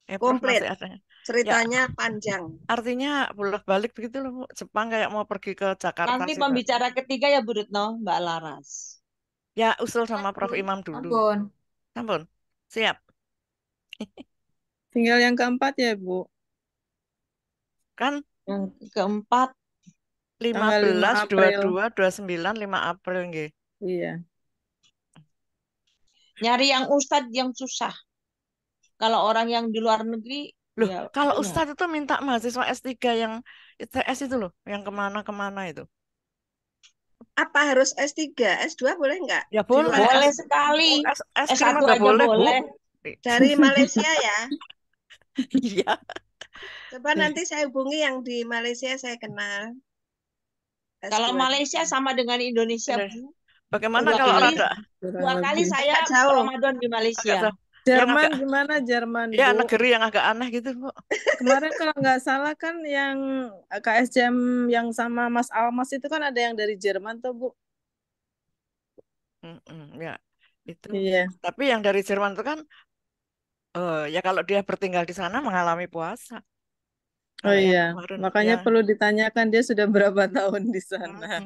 Prof Komplit. masih ada. Ceritanya Ya, panjang. artinya bolak-balik begitu loh, Bu. Jepang kayak mau pergi ke Jakarta Nanti juga. pembicara ketiga ya Bu Retno, Mbak Laras. Ya, usul sama Prof Imam dulu. Ampun. Siap. Tinggal yang keempat ya, Bu. Kan Yang keempat 15, 5 April. 22, 29, 5 April nggih. Iya. Nyari yang ustadz yang susah. Kalau orang yang di luar negeri, Loh, ya kalau punya. Ustadz itu minta mahasiswa S3 yang ITS itu loh, yang kemana-kemana itu. Apa harus S3? S2 boleh nggak? Ya Di boleh. luar Boleh S- sekali. Es krim S1 udah aja boleh, Bu. boleh. Dari Malaysia ya. Iya. Coba nanti saya hubungi yang di Malaysia saya kenal. Kalau S2. Malaysia sama dengan Indonesia, Bu. Bagaimana Dua kalau kali, rada dua kali saya Agak jauh. Ramadan di agak Malaysia. jauh? Yang Jerman agak gimana Jerman, ya Bu? negeri yang agak aneh gitu, Bu. Kemarin kalau nggak salah kan yang KSJM yang sama Mas Almas itu kan ada yang dari Jerman tuh, Bu. Ya, itu. Iya. Tapi yang dari Jerman itu kan ya kalau dia bertinggal di sana mengalami puasa. Oh Kalau yang iya, kemarin makanya ya, perlu ditanyakan dia sudah berapa tahun di sana.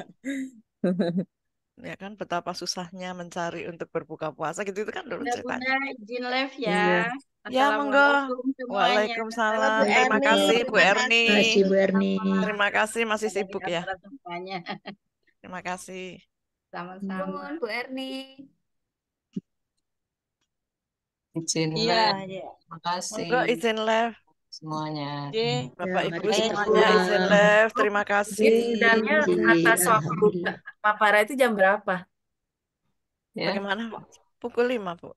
ya kan betapa susahnya mencari untuk berbuka puasa gitu itu kan dulu ceritanya. Bunda izin live Iya. ya. Ya, monggo. Assalamualaikum semuanya. Halo Waalaikumsalam. Bu Terima Erni, kasih Bu terima Erni. kasih. Masih Bu Erni. Terima kasih masih Ada di sibuk ya. antara semuanya. Terima kasih. Sama-sama. Nuhun, Bu Erni. Izin Iya, live. iya. Makasih Monggo izin live. semuanya. Oke. Bapak Ya, Ibu mari Saya semuanya dulu. izin live. Terima kasih. Sebenarnya Alhamdulillah, atas waktu alhamdulillah. Papara itu jam berapa? Ya. Bagaimana? Pukul 5, Bu.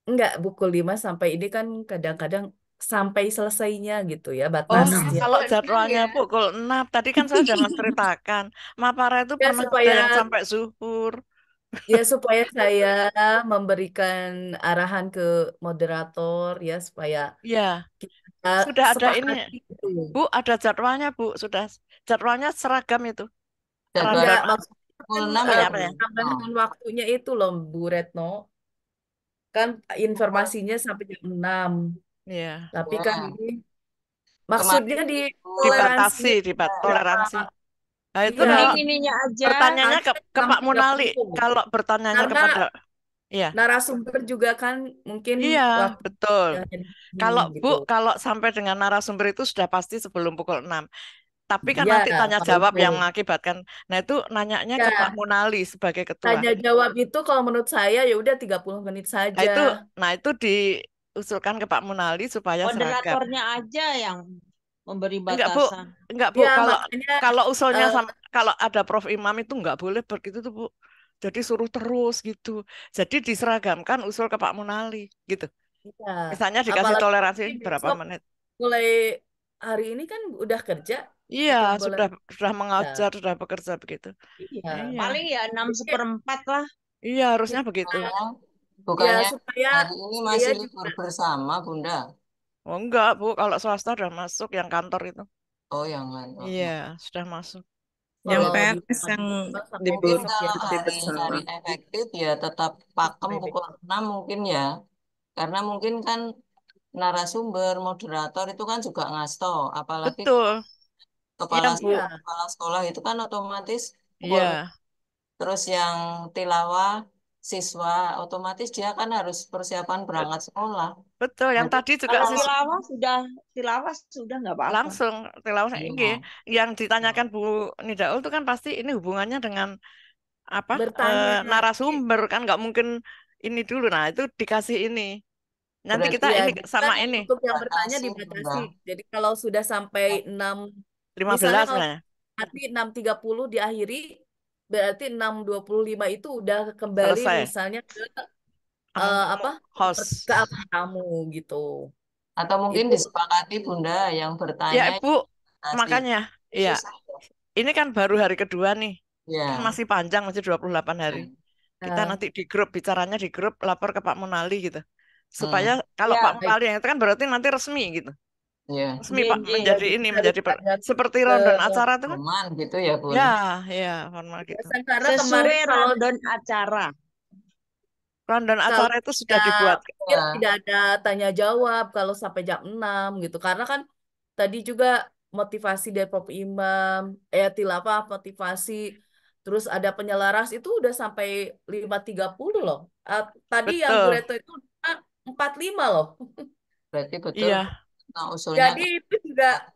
Enggak, pukul 5 sampai ini kan kadang-kadang sampai selesainya gitu ya Oh, batasnya. kalau Pukul 6 jadwalnya ya. pukul 6. Tadi kan saya sudah menceritakan. Mapara itu Ya pernah ada supaya yang sampai zuhur. supaya saya memberikan arahan ke moderator ya supaya Ya, kita sudah ada ini. sepakati gitu. Bu, ada jadwalnya, Bu. Sudah jadwalnya seragam itu. Jadwal Enggak, Rundown maksudnya pukul kan 6 ya apa ya? Bu? tambahan waktunya itu loh Bu Retno. Kan informasinya sampai jam 6. Iya. Tapi Ya. kan ini Maksudnya Kemarin di itu toleransi toleransi. Nah, itu Iya. kalau Ininya aja. pertanyaannya ke Pak Munali. 630. Kalau bertanyanya Karena kepada, ya, narasumber juga kan mungkin iya, waktu betul. Kalau Bu, gitu. kalau sampai dengan narasumber itu sudah pasti sebelum pukul 6. Tapi kan Iya, nanti tanya kalau jawab itu. yang mengakibatkan. Nah, itu nanyanya ke Ya, Pak Munali sebagai ketua. tanya jawab itu kalau menurut saya ya udah 30 menit Nah, itu saja. diusulkan ke Pak Munali supaya seragam. Moderatornya aja yang memberi Enggak, Bu. batasan. Enggak, Bu. Ya, Kalau makanya usulnya sama kalau ada Prof Imam itu enggak boleh begitu tuh, Bu. Jadi suruh terus gitu. Jadi diseragamkan usul ke Pak Munali gitu. ya, Misalnya dikasih apalagi toleransi nanti berapa besok menit. mulai hari ini kan udah kerja Iya, atau boleh sudah mengajar, sudah bekerja begitu. Iya. Iya. Paling ya 6/4 lah. Iya, harusnya begitu. Bukannya Ya, supaya hari ini masih saya libur juga bersama, Bunda? Oh enggak, Bu. Kalau swasta udah masuk yang kantor itu. Oh, yang kantor. Iya, sudah masuk. Yang kalau di PNS yang sampai libur Mungkin besok ya. kalau cuti hari bersama. hari efektif ya tetap pakem pukul 6 mungkin ya. Karena mungkin kan narasumber, moderator itu kan juga ngasto. Apalagi Betul. Iya, Bu. kepala sekolah itu kan otomatis Iya. terus yang tilawah siswa otomatis dia kan harus persiapan berangkat sekolah. Betul, yang tadi juga Kalau tilawah sudah nggak apa-apa. langsung tilawah Iya. nggih. Yang ditanyakan Bu Nidaul itu kan pasti ini hubungannya dengan apa? Bertanya. Narasumber kan nggak mungkin ini dulu. Nah, itu dikasih ini. Nanti Berarti kita Ya, ini jadi sama kan ini untuk yang bertanya batasi, dibatasi. Bunda. Jadi kalau sudah sampai 6, 15 misalnya kalau sebenarnya. nanti 6.30 diakhiri, berarti 6.25 itu udah kembali Selesai. misalnya ke Host. ke apa tamu gitu. Atau mungkin Itu disepakati Bunda yang Ya, bertanya Bu, batasi. makanya ya. Susah ya. Ini kan baru hari kedua nih. Ya. Kan masih panjang, masih 28 hari. Kita nanti di grup, bicaranya di grup, lapor ke Pak Munali gitu. Supaya kalau Ya. Pak Munali yang itu kan berarti nanti resmi gitu. Iya. Resmi Pak menjadi ini, menjadi seperti ke rondoan acara itu kan. Formal gitu ya, Bun. Ya, formal gitu. karena Sesuai kemarin kalau rundown acara. Rondoan kalau acara itu sudah dibuat. tidak ada tanya jawab kalau sampai jam 6 gitu. Karena kan tadi juga motivasi dari Prof Imam, tilawah motivasi, terus ada penyelaras itu udah sampai 5.30 loh. Tadi yang Bu Betul. Reto itu 45 loh. Berarti betul. Iya. Nah, usulnya Jadi itu juga